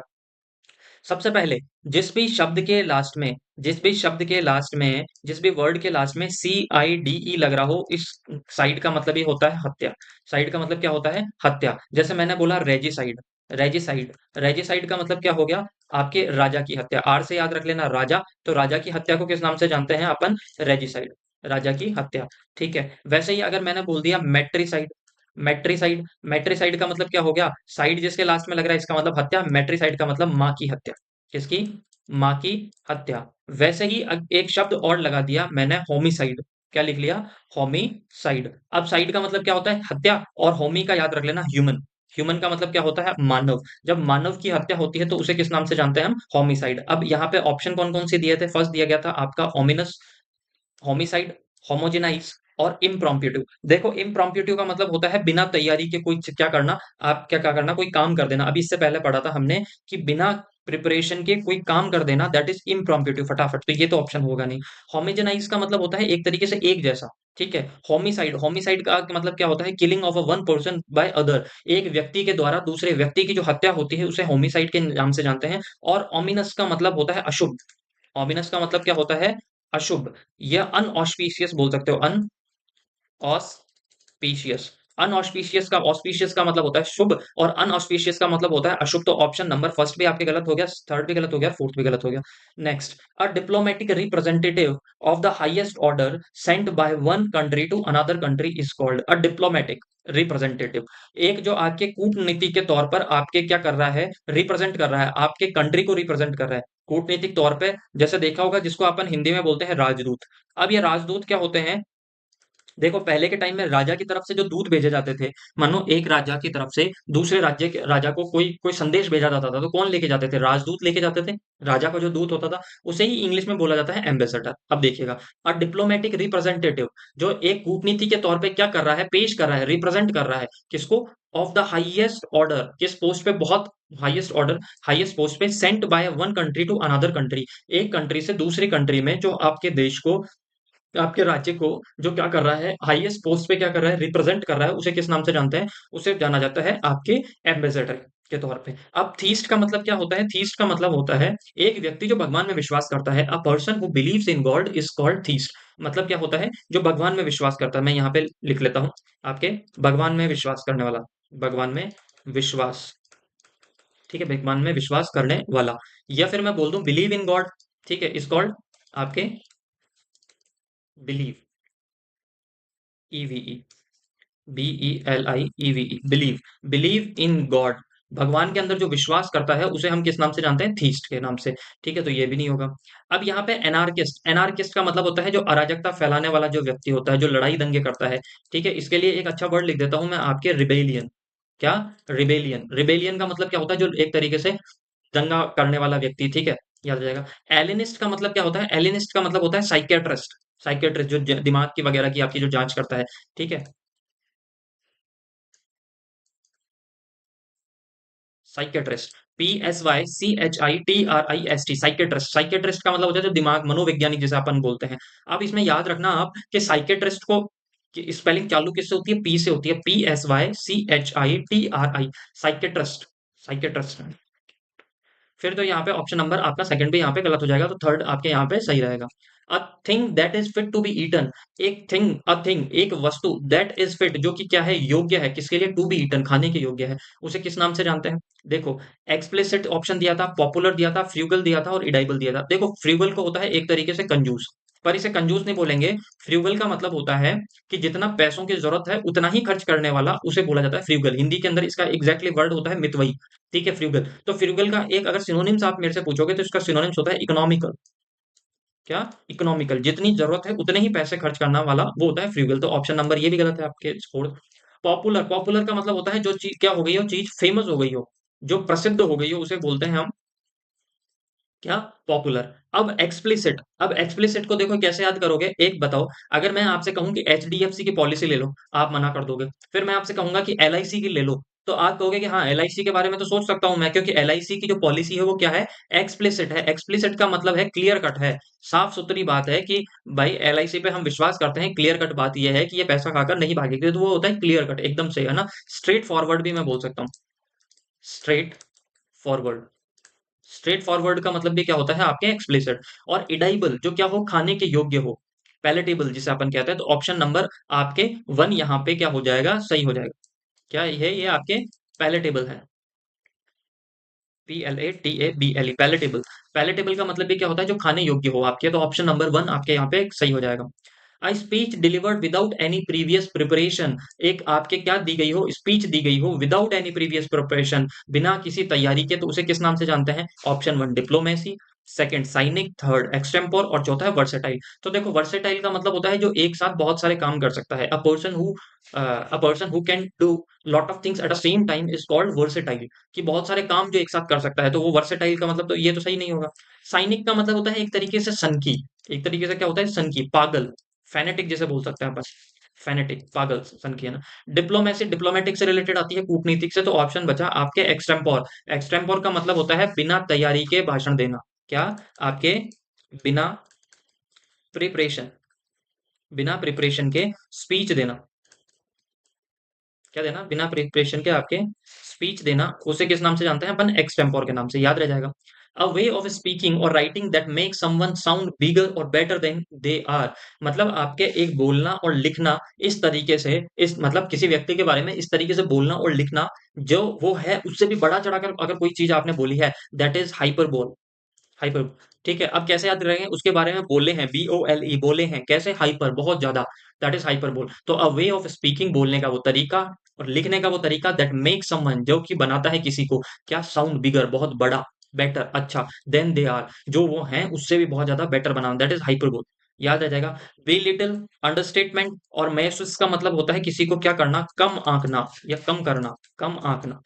सबसे पहले, जिस भी शब्द के लास्ट में, जिस भी शब्द के लास्ट में, जिस भी वर्ड के लास्ट में CIDE लग रहा हो, इस साइड का मतलब ही होता है हत्या। साइड का मतलब क्या होता है? हत्या। जैसे मैंने बोला रेजिसाइड, रेजिसाइड, रेजिसाइड का मतलब क्या हो गया? आपके राजा की हत्या। आर से याद रख लेना राजा, तो राजा की हत्या को किस नाम से जानते हैं अपन? रेजिसाइड, राजा की हत्या, ठीक है? वैसे ही अगर मैंने बोल दिया मेट्रिसाइड, मेट्रिसाइड, मेट्रिसाइड का मतलब क्या हो गया? साइड जिसके लास्ट में लग रहा है, इसका मतलब हत्या। मेट्रिसाइड का मतलब माँ की हत्या, किसकी? माँ की हत्या। वैसे ही एक शब्द और लगा दिया मैंने, होमिसाइड। क्या लिख लिया? होमिसाइड। अब साइड का मतलब क्या होता है? हत्या, और होमी का याद रख लेना ह्यूमन। ह्यूमन का मतलब क्या होता है? मानव। जब मानव की हत्या होती है तो उसे किस नाम से जानते हैं हम? होमिसाइड। अब यहाँ पे ऑप्शन कौन कौन से दिए थे? फर्स्ट दिया गया था आपका ओमिनस, होमिसाइड, होमोजेनाइज और इम्प्रॉम्प्टिव। देखो, इम्प्रॉम्प्टिव का मतलब होता है बिना तैयारी के कोई क्या करना, आप क्या क्या करना, कोई काम कर देना। अभी इससे पहले पढ़ा था हमने कि बिना प्रिपरेशन के कोई काम कर देना, दैट इज इम्प्रॉम्प्टिव, फटाफट। तो ये तो ऑप्शन होगा नहीं। होमोजेनाइज का मतलब होता है एक तरीके से एक जैसा, ठीक है? होमिसाइड, होमिसाइड का मतलब क्या होता है? Killing of a one person by other, एक व्यक्ति के द्वारा दूसरे व्यक्ति की जो हत्या होती है उसे होमिसाइड के नाम से जानते हैं। और ओमिनस का मतलब होता है अशुभ, ऑमिनस का मतलब क्या होता है? अशुभ, या अनऑस्पिशियस बोल सकते हो, अनऑस्पिशियस। अनऑस्पिशियस का, ऑस्पिशियस का मतलब होता है शुभ, और अनऑस्पिशियस का मतलब होता है अशुभ। तो ऑप्शन नंबर फर्स्ट भी आपके गलत हो गया, थर्ड भी गलत हो गया, फोर्थ भी गलत हो गया। Next, a diplomatic representative of the highest order sent by one country to another country is called a diplomatic representative. एक जो आपके कूटनीति के तौर पर आपके क्या कर रहा है? रिप्रेजेंट कर रहा है, आपके कंट्री को रिप्रेजेंट कर रहा है कूटनीतिक तौर पे। जैसे देखा होगा, जिसको अपन हिंदी में बोलते हैं राजदूत। अब ये राजदूत क्या होते हैं? देखो, पहले के टाइम में राजा की तरफ से जो दूत भेजे जाते थे, मानो एक राजा की तरफ से दूसरे राज्य के राजा को कोई कोई संदेश भेजा जाता था, तो कौन लेके जाते थे? राजदूत लेके जाते थे। राजा का जो दूत होता था उसे ही इंग्लिश में बोला जाता है एम्बेसडर। अब देखिएगा, और डिप्लोमेटिक रिप्रेजेंटेटिव, जो एक कूटनीति के तौर पे क्या कर रहा है? पेश कर रहा है, रिप्रेजेंट कर रहा है किसको? ऑफ द हाईएस्ट ऑर्डर, किस पोस्ट पे? बहुत हाईएस्ट ऑर्डर, हाईएस्ट पोस्ट पे, sent by one country to another country, एक कंट्री से दूसरी कंट्री में, जो आपके देश को, आपके राज्य को जो क्या कर रहा है? हाईएस्ट पोस्ट पे क्या कर रहा है? रिप्रेजेंट कर रहा है, उसे किस नाम से जानते हैं? उसे जाना जाता है आपके एम्बेसडर के तौर पे। अब थीस्ट का मतलब क्या होता है? थीस्ट का मतलब होता है एक व्यक्ति जो भगवान में विश्वास करता है। A person who believes in God is called theist. मतलब क्या होता है? जो भगवान में विश्वास करता है। मैं यहाँ पे लिख लेता हूँ आपके, भगवान में विश्वास करने वाला, भगवान में विश्वास, ठीक है? भगवान में विश्वास करने वाला, या फिर मैं बोल दूं बिलीव इन गॉड, ठीक है? इज कॉल्ड आपके believe, ईवीई, BELIEVE, believe, believe in God, भगवान के अंदर जो विश्वास करता है उसे हम किस नाम से जानते हैं? थीस्ट के नाम से। ठीक है, तो ये भी नहीं होगा। अब यहाँ पे एनार्किस्ट, एनार्किस्ट का मतलब होता है जो अराजकता फैलाने वाला जो व्यक्ति होता है, जो लड़ाई दंगे करता है। ठीक है, इसके लिए एक अच्छा वर्ड लिख देता हूं मैं आपके, रिबेलियन। क्या? रिबेलियन, रिबेलियन का मतलब क्या होता है? जो एक तरीके से दंगा करने वाला व्यक्ति। ठीक है, याद हो जाएगा। एलिनिस्ट का मतलब क्या होता है? एलिनिस्ट का मतलब होता है साइकियाट्रिस्ट, साइकियाट्रिस्ट जो दिमाग की वगैरह की आपकी जो जांच करता है। ठीक है, साइकेट्रिस्ट, PSYCHITRIST, साइकेट्रिस्ट, साइकेट्रिस्ट का मतलब होता है जो दिमाग, मनोवैज्ञानिक जिसे अपन बोलते हैं। अब इसमें याद रखना आप कि साइकेट्रिस्ट को स्पेलिंग चालू किससे होती है? पी से होती है, PSYCHITRI, साइकेट्रिस्ट, साइकेट्रिस्ट। फिर तो यहाँ पे ऑप्शन नंबर आपका सेकंड भी यहाँ पे गलत हो जाएगा, तो थर्ड आपके यहाँ पे सही रहेगा। A thing that is fit to be eaten, एक थिंग, अ थिंग, एक वस्तु, दैट इज फिट, जो कि क्या है? योग्य है, किसके लिए? टू बी ईटन, खाने के योग्य है, उसे किस नाम से जानते हैं? देखो, एक्सप्लिसिट ऑप्शन दिया था, पॉपुलर दिया था, फ्रूगल दिया था और इडाइबल दिया था। देखो, फ्रूगल को होता है एक तरीके से कंजूस, पर इसे कंजूस नहीं बोलेंगे। फ्रूगल का मतलब होता है कि जितना पैसों की जरूरत है उतना ही खर्च करने वाला, उसे बोला जाता है फ्रूगल। हिंदी के अंदर इसका एग्जैक्टली वर्ड होता है मितव्ययी। ठीक है, फ्रूगल। तो फ्रूगल का एक अगर सिनोनिम्स आप मेरे से पूछोगे तो इसका सिनोनिम्स होता है इकोनॉमिकल। क्या? इकोनॉमिकल, जितनी जरूरत है उतने ही पैसे खर्च करना वाला वो होता है फ्रूगल। तो ऑप्शन नंबर ये भी गलत है आपके स्कोर। पॉपुलर, पॉपुलर का मतलब होता है जो चीज क्या हो गई हो, चीज फेमस हो गई हो, जो प्रसिद्ध हो गई हो, उसे बोलते हैं हम क्या? पॉपुलर। अब एक्सप्लिसिट, अब एक्सप्लिसिट को देखो कैसे याद करोगे, एक बताओ। अगर मैं आपसे कहूं कि एचडीएफसी की पॉलिसी ले लो, आप मना कर दोगे। फिर मैं आपसे कहूंगा कि एलआईसी की ले लो, तो आप कहोगे कि हाँ, एलआईसी के बारे में तो सोच सकता हूं मैं, क्योंकि एलआईसी की जो पॉलिसी है वो क्या है? एक्सप्लिसिट है। एक्सप्लिसिट का मतलब है क्लियर कट है, साफ सुथरी बात है कि भाई एलआईसी पे हम विश्वास करते हैं। क्लियर कट बात यह है कि ये पैसा खाकर नहीं भागेगी, तो वो होता है क्लियर कट, एकदम से, है ना? स्ट्रेट फॉरवर्ड भी मैं बोल सकता हूँ, स्ट्रेट फॉरवर्ड। स्ट्रेट फॉरवर्ड का मतलब भी क्या होता है आपके? एक्सप्लिसिट। और इडाइबल, जो क्या हो? खाने के योग्य हो, पैलेटेबल जिसे अपन कहते हैं। तो ऑप्शन नंबर आपके वन यहाँ पे क्या हो जाएगा? सही हो जाएगा। क्या ये आपके पैलेटेबल है? PLATABLE, palatable. पैलेटेबल का मतलब भी क्या होता है? जो खाने योग्य हो आपके। तो ऑप्शन नंबर वन आपके यहाँ पे सही हो जाएगा। A speech delivered without any previous preparation, एक आपके क्या दी गई हो? स्पीच दी गई हो विदाउट एनी प्रीवियस प्रिपरेशन, बिना किसी तैयारी के, तो उसे किस नाम से जानते हैं? Option one diplomacy, second cynic, third extempore और चौथा है वर्सेटाइल। तो देखो, वर्सेटाइल का मतलब होता है जो एक साथ बहुत सारे काम कर सकता है। A person who can do lot of things at a same time is called versatile, कि बहुत सारे काम जो एक साथ कर सकता है, तो वो वर्सेटाइल का मतलब, तो ये तो सही नहीं होगा। साइनिक का मतलब होता है एक तरीके से सनकी, एक तरीके से क्या होता है? सनकी, पागल, फैनेटिक जिसे बोल सकते हैं अपन, फैनेटिक, पागल, सनकी, है ना? डिप्लोमेसी, डिप्लोमेटिक से रिलेटेड आती है, कूटनीतिक से। तो ऑप्शन बचा आपके एक्सटेम्पोर। एक्सटेम्पोर का मतलब होता है बिना तैयारी के भाषण देना। क्या? आपके बिना प्रिपरेशन, बिना प्रिपरेशन के स्पीच देना। क्या देना? बिना प्रिपरेशन के आपके स्पीच देना, उसे किस नाम से जानते हैं अपन? एक्सटेम्पोर के नाम से, याद रह जाएगा। अ वे ऑफ स्पीकिंग और writing that make someone sound bigger और बेटर देन दे आर, मतलब आपके एक बोलना और लिखना इस तरीके से, इस मतलब किसी व्यक्ति के बारे में इस तरीके से बोलना और लिखना जो वो है उससे भी बड़ा चढ़ाकर अगर कोई चीज आपने बोली है, दैट इज हाइपरबोल, हाइपर। ठीक है, अब कैसे याद रखेंगे? उसके बारे में बोले हैं, BOLE, बोले हैं, कैसे? हाइपर, बहुत ज्यादा, दैट इज हाइपरबोल। तो अ वे ऑफ स्पीकिंग, बोलने का वो तरीका, और लिखने का वो तरीका, दैट मेक समवन, जो कि बनाता है किसी को क्या? साउंड बिगर, बहुत बड़ा, बेटर, अच्छा, देन दे आर, जो वो हैं उससे भी बहुत ज्यादा better banana, that is hyperbole. याद आ जाएगा। बी लिटिल, अंडरस्टेटमेंट और मेसुस का मतलब होता है किसी को क्या करना? कम आंकना या कम करना, कम आंकना,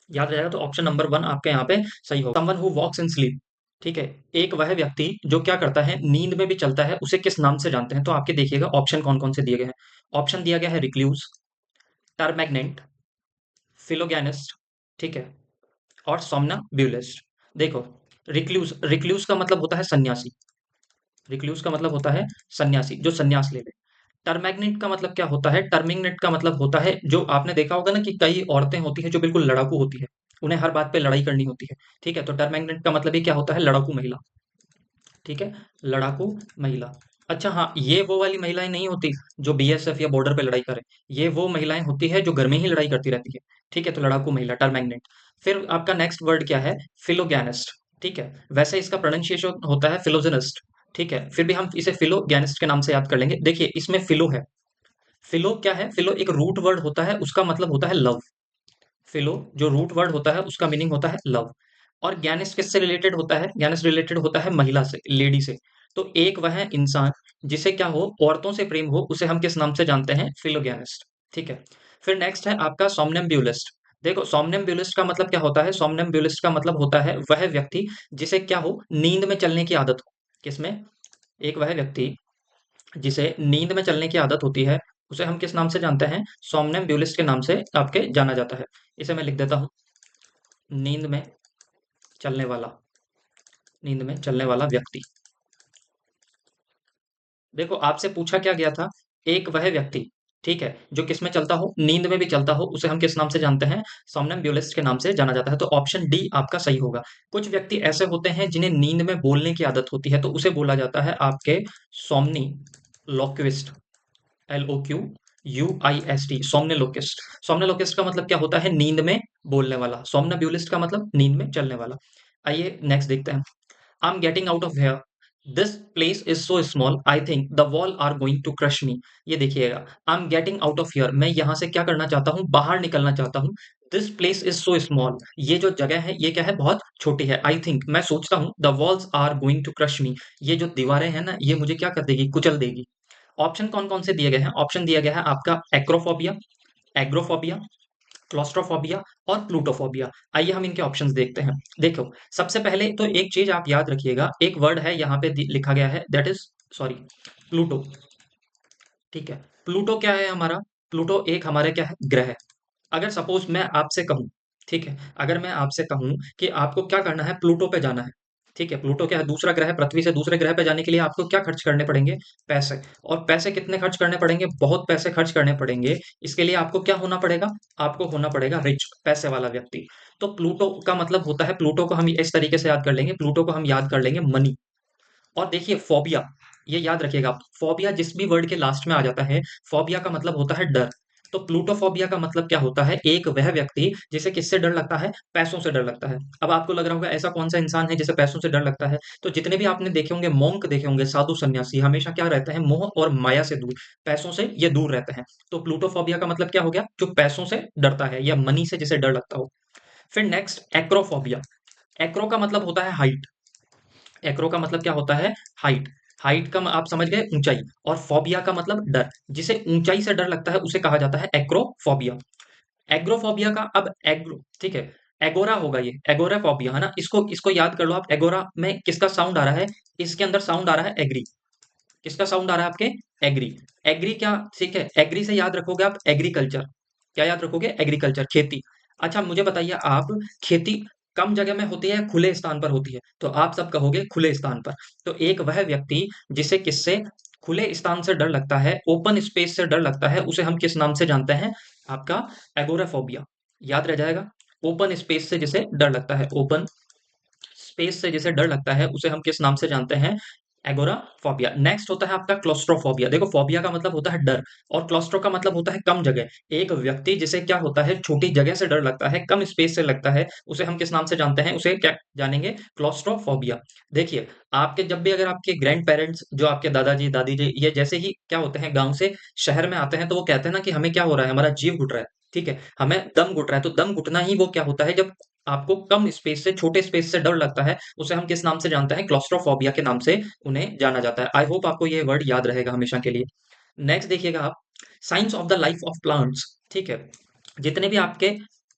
याद रहेगा। तो ऑप्शन नंबर वन आपके यहाँ पे सही होगा। Someone who walks in sleep, ठीक है, एक वह व्यक्ति जो क्या करता है? नींद में भी चलता है, उसे किस नाम से जानते हैं? तो आपके देखिएगा ऑप्शन कौन कौन से दिए गए हैं। ऑप्शन दिया गया है रिक्लूज, टर्मैग्नेंट, फिलोगैनिस्ट, ठीक है, और सोमनाम्बुलिस्ट। देखो, रिक्लूज, रिक्लूज का मतलब होता है सन्यासी, रिक्लूज का मतलब होता है सन्यासी, जो सन्यास ले ले। टर्मैग्नेट का मतलब क्या होता है? टर्मिनेट का मतलब होता है, जो आपने देखा होगा ना कि कई औरतें होती हैं जो बिल्कुल लड़ाकू होती है, उन्हें हर बात पे लड़ाई करनी होती है। ठीक है, तो टर्मैग्नेट का मतलब ये क्या होता है? लड़ाकू महिला। ठीक है, लड़ाकू महिला। अच्छा हाँ, ये वो वाली महिलाएं नहीं होती जो बीएसएफ या बॉर्डर पे लड़ाई करे, ये वो महिलाएं होती है जो घर में ही लड़ाई करती रहती है। ठीक है, तो लड़ाकू महिला, टर्मैग्नेट। फिर आपका नेक्स्ट वर्ड क्या है? फिलोगैनिस्ट। ठीक है, वैसे इसका प्रोनाउंसिएशन होता है फिलोजेनिस्ट। ठीक है, फिर भी हम इसे फिलोगैनिस्ट के नाम से याद कर लेंगे। देखिए, इसमें फिलो है, फिलो क्या है? फिलो एक रूट वर्ड होता है, उसका मतलब होता है लव। फिलो जो रूट वर्ड होता है उसका मीनिंग होता है लव। और ज्ञानिस्ट किससे रिलेटेड होता है? ज्ञानिस्ट रिलेटेड होता है महिला से, लेडी से। तो एक वह इंसान जिसे क्या हो, औरतों से प्रेम हो, उसे हम किस नाम से जानते हैं? फिलोज्ञानिस्ट। ठीक है। फिर नेक्स्ट है आपका सोमनम्बुलिस्ट। देखो सोमनम्बुलिस्ट का मतलब क्या होता है? सोमनम्बुलिस्ट का मतलब होता है वह व्यक्ति जिसे क्या हो, नींद में चलने की आदत हो। किसमें? एक वह व्यक्ति जिसे नींद में चलने की आदत होती है, उसे हम किस नाम से जानते हैं? सोमनम्बुलिस्ट के नाम से आपके जाना जाता है। इसे मैं लिख देता हूँ, नींद में चलने वाला, नींद में चलने वाला व्यक्ति। देखो आपसे पूछा क्या गया था? एक वह व्यक्ति, ठीक है, जो किस में चलता हो, नींद में भी चलता हो, उसे हम किस नाम से जानते हैं? सोमनम्बुलिस्ट के नाम से जाना जाता है। तो ऑप्शन डी आपका सही होगा। कुछ व्यक्ति ऐसे होते हैं जिन्हें नींद में बोलने की आदत होती है, तो उसे बोला जाता है आपके सोमनी लोक्विस्ट। LOQUIST, सोमनिलोकिस्ट। सोमनिलोकिस्ट का मतलब क्या होता है? नींद में बोलने वाला। सोमनब्यूलिस्ट का मतलब नींद में चलने वाला। आइए नेक्स्ट देखते हैं। I am getting out of here, this place is so small, I think the wall are going to crush me. ये देखिएगा, I am getting out of here, मैं यहाँ से क्या करना चाहता हूँ? बाहर निकलना चाहता हूँ। This place is so small, ये जो जगह है ये क्या है? बहुत छोटी है। आई थिंक, मैं सोचता हूँ, the walls are going to crush me, ये जो दीवारें हैं ना, ये मुझे क्या कर देगी? कुचल देगी। ऑप्शन कौन कौन से दिए गए हैं? ऑप्शन दिया गया है आपका एक्रोफोबिया, एग्रोफोबिया, क्लॉस्ट्रोफोबिया और प्लूटोफोबिया। आइए हम इनके ऑप्शंस देखते हैं। देखो सबसे पहले तो एक चीज आप याद रखिएगा, एक वर्ड है यहाँ पे लिखा गया है, दैट इज सॉरी, प्लूटो। ठीक है, प्लूटो क्या है हमारा? प्लूटो एक हमारे क्या है? ग्रह है। अगर सपोज मैं आपसे कहूं, ठीक है, अगर मैं आपसे कहूं कि आपको क्या करना है, प्लूटो पे जाना है। ठीक है, प्लूटो क्या है? दूसरा ग्रह है। पृथ्वी से दूसरे ग्रह पे जाने के लिए आपको क्या खर्च करने पड़ेंगे? पैसे। और पैसे कितने खर्च करने पड़ेंगे? बहुत पैसे खर्च करने पड़ेंगे। इसके लिए आपको क्या होना पड़ेगा? आपको होना पड़ेगा रिच, पैसे वाला व्यक्ति। तो प्लूटो का मतलब होता है, प्लूटो को हम इस तरीके से याद कर लेंगे, प्लूटो को हम याद कर लेंगे मनी। और देखिए फोबिया, ये याद रखिएगा आप, फोबिया जिस भी वर्ड के लास्ट में आ जाता है, फोबिया का मतलब होता है डर। तो प्लूटोफोबिया का मतलब क्या होता है? एक वह व्यक्ति जिसे किससे डर लगता है? पैसों से डर लगता है। अब आपको लग रहा होगा ऐसा कौन सा इंसान है जिसे पैसों से डर लगता है? तो जितने भी आपने देखे होंगे मोंक देखे होंगे, साधु सन्यासी, हमेशा क्या रहते हैं? मोह और माया से दूर, पैसों से ये दूर रहते हैं। तो प्लूटोफोबिया का मतलब क्या हो गया? जो पैसों से डरता है या मनी से जिसे डर लगता हो। फिर नेक्स्ट एक्रोफोबिया। एक्रो का मतलब होता है हाइट। एक्रो का मतलब क्या होता है? हाइट। हाइट का आप समझ गए, ऊंचाई। और फोबिया का मतलब डर, जिसे ऊंचाई से डर लगता है उसे कहा जाता है एक्रोफोबिया। एग्रोफोबिया का अब एग्रो, ठीक है, एगोरा होगा, ये एगोराफोबिया है ना। इसको इसको याद कर लो आप। एगोरा में किसका साउंड आ रहा है? इसके अंदर साउंड आ रहा है एग्री। किसका साउंड आ रहा है आपके? एग्री। एग्री क्या? ठीक है, एग्री से याद रखोगे आप एग्रीकल्चर। क्या याद रखोगे? एग्रीकल्चर, खेती। अच्छा मुझे बताइए आप, खेती कम जगह में होती है, खुले स्थान पर होती है? तो आप सब कहोगे खुले स्थान पर। तो एक वह व्यक्ति जिसे किससे? खुले स्थान से डर लगता है, ओपन स्पेस से डर लगता है, उसे हम किस नाम से जानते हैं? आपका एगोराफोबिया। याद रह जाएगा। ओपन स्पेस से जिसे डर लगता है, ओपन स्पेस से जिसे डर लगता है, उसे हम किस नाम से जानते हैं? एगोराफोबिया। नेक्स्ट होता है आपका क्लोस्ट्रोफोबिया। देखो फोबिया का मतलब होता है डर, और क्लोस्ट्रो का मतलब होता है कम जगह। एक व्यक्ति जिसे क्या होता है? छोटी जगह से डर लगता है, कम स्पेस से लगता है, उसे हम किस नाम से जानते हैं? उसे क्या जानेंगे? क्लोस्ट्रोफोबिया। देखिए, आपके जब भी अगर आपके ग्रैंड पेरेंट्स, जो आपके दादाजी दादी जी, ये जैसे ही क्या होते हैं, गांव से शहर में आते हैं, तो वो कहते हैं ना कि हमें क्या हो रहा है? हमारा जीव घुट रहा है। ठीक है, हमें दम घुट रहा है। तो दम घुटना ही वो क्या होता है? जब आपको कम स्पेस से, छोटे स्पेस से डर लगता है, उसे हम किस नाम से जानते हैं? क्लॉस्ट्रोफोबिया के नाम से उन्हें जाना जाता है। आई होप आपको ये वर्ड याद रहेगा हमेशा के लिए। नेक्स्ट देखिएगा आप, science of the life of plants. ठीक है, जितने भी आपके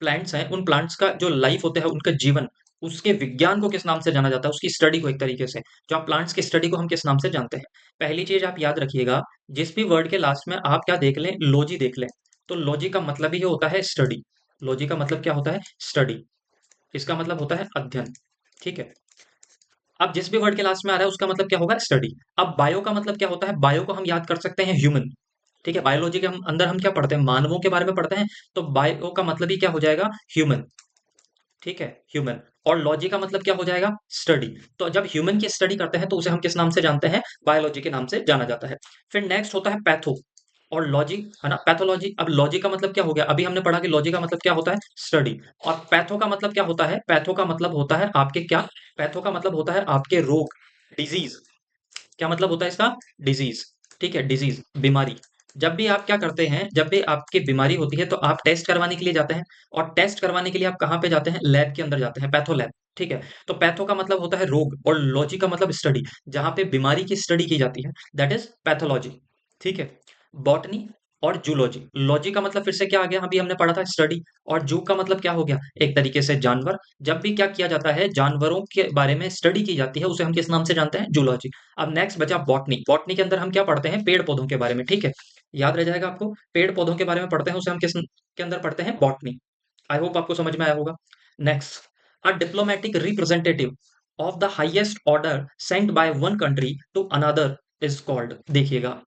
प्लांट्स हैं, उन प्लांट्स का जो लाइफ होता है, उनका जीवन, उसके विज्ञान को किस नाम से जाना जाता है? उसकी स्टडी को, एक तरीके से जो आप प्लांट्स की स्टडी को हम किस नाम से जानते हैं? पहली चीज आप याद रखिएगा, जिस भी वर्ड के लास्ट में आप क्या देख लें? लॉजी देख लें। तो लॉजी का मतलब ही होता है स्टडी। लॉजी का मतलब क्या होता है? स्टडी। इसका मतलब होता है अध्ययन। ठीक है, अब जिस भी वर्ड के लास्ट में आ रहा है उसका मतलब क्या होगा? स्टडी। अब बायो का मतलब क्या होता है? बायो को हम याद कर सकते हैं ह्यूमन। ठीक है, बायोलॉजी के हम अंदर हम क्या पढ़ते हैं? मानवों के बारे में पढ़ते हैं। तो बायो का मतलब ही क्या हो जाएगा? ह्यूमन। ठीक है, ह्यूमन। और लॉजी का मतलब क्या हो जाएगा? स्टडी। तो जब ह्यूमन की स्टडी करते हैं तो उसे हम किस नाम से जानते हैं? बायोलॉजी के नाम से जाना जाता है। फिर नेक्स्ट होता है पैथो और लॉजी, है ना, पैथोलॉजी। अब लॉजी का मतलब क्या हो गया? अभी हमने पढ़ा कि लॉजी का मतलब क्या होता है? स्टडी। और पैथो का मतलब क्या होता है? पैथो का मतलब होता है आपके क्या? पैथो का मतलब होता है आपके रोग, डिजीज। क्या मतलब होता है इसका? डिजीज। ठीक है, डिजीज, बीमारी। जब भी आप क्या करते हैं, जब भी आपकी बीमारी होती है तो आप टेस्ट करवाने के लिए जाते हैं, और टेस्ट करवाने के लिए आप कहाँ पे जाते हैं? लैब के अंदर जाते हैं, पैथो लैब। ठीक है? तो पैथो का मतलब होता है रोग, और लॉजी का मतलब स्टडी, जहाँ पे बीमारी की स्टडी की जाती है, दैट इज पैथोलॉजी। ठीक है? बॉटनी और जूलॉजी। लॉजी का मतलब फिर से क्या आ गया? अभी हमने पढ़ा था स्टडी। और जू का मतलब क्या हो गया? एक तरीके से जानवर। जब भी क्या किया जाता है, जानवरों के बारे में स्टडी की जाती है, उसे हम किस नाम से जानते हैं? जूलॉजी। अब नेक्स्ट बचा बॉटनी। बॉटनी के अंदर हम क्या पढ़ते हैं? पेड़ पौधों के बारे में। ठीक है? याद रह जाएगा आपको, पेड़ पौधों के बारे में पढ़ते हैं, उसे हम किस के अंदर पढ़ते हैं? बॉटनी। आई होप आपको समझ में आया होगा। Next, a diplomatic representative of the highest order sent by one country to another is called. देखिएगा,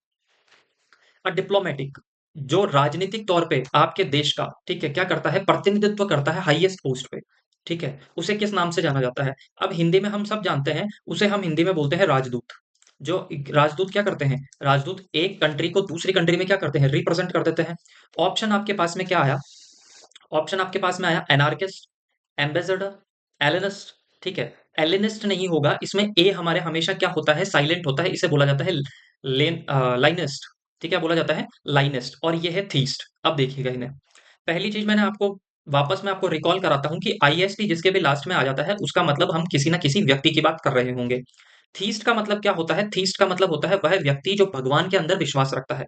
डिप्लोमेटिक, जो राजनीतिक तौर पे आपके देश का, ठीक है, क्या करता है? प्रतिनिधित्व करता है हाईएस्ट पोस्ट पे। ठीक है? उसे किस नाम से जाना जाता है? अब हिंदी में हम सब जानते हैं, उसे हम हिंदी में बोलते हैं राजदूत। जो राजदूत क्या करते हैं? राजदूत एक कंट्री को दूसरी कंट्री में क्या करते हैं? रिप्रेजेंट कर देते हैं। ऑप्शन आपके पास में क्या आया? ऑप्शन आपके पास में आया एनार्किस्ट, एम्बेसडर, एलिनिस्ट। ठीक है? एलिनिस्ट नहीं होगा इसमें, ए हमारे हमेशा क्या होता है? साइलेंट होता है, इसे बोला जाता है लाइनिस्ट। ठीक है? बोला जाता है लाइनिस्ट। और ये है थीस्ट। अब देखिएगा इन्हें, पहली चीज मैंने आपको, वापस मैं आपको रिकॉल कराता हूं कि आईएसटी जिसके भी लास्ट में आ जाता है, उसका मतलब हम किसी ना किसी व्यक्ति की बात कर रहे होंगे। थीस्ट का मतलब क्या होता है? थीस्ट का मतलब होता है वह व्यक्ति जो भगवान के अंदर विश्वास रखता है।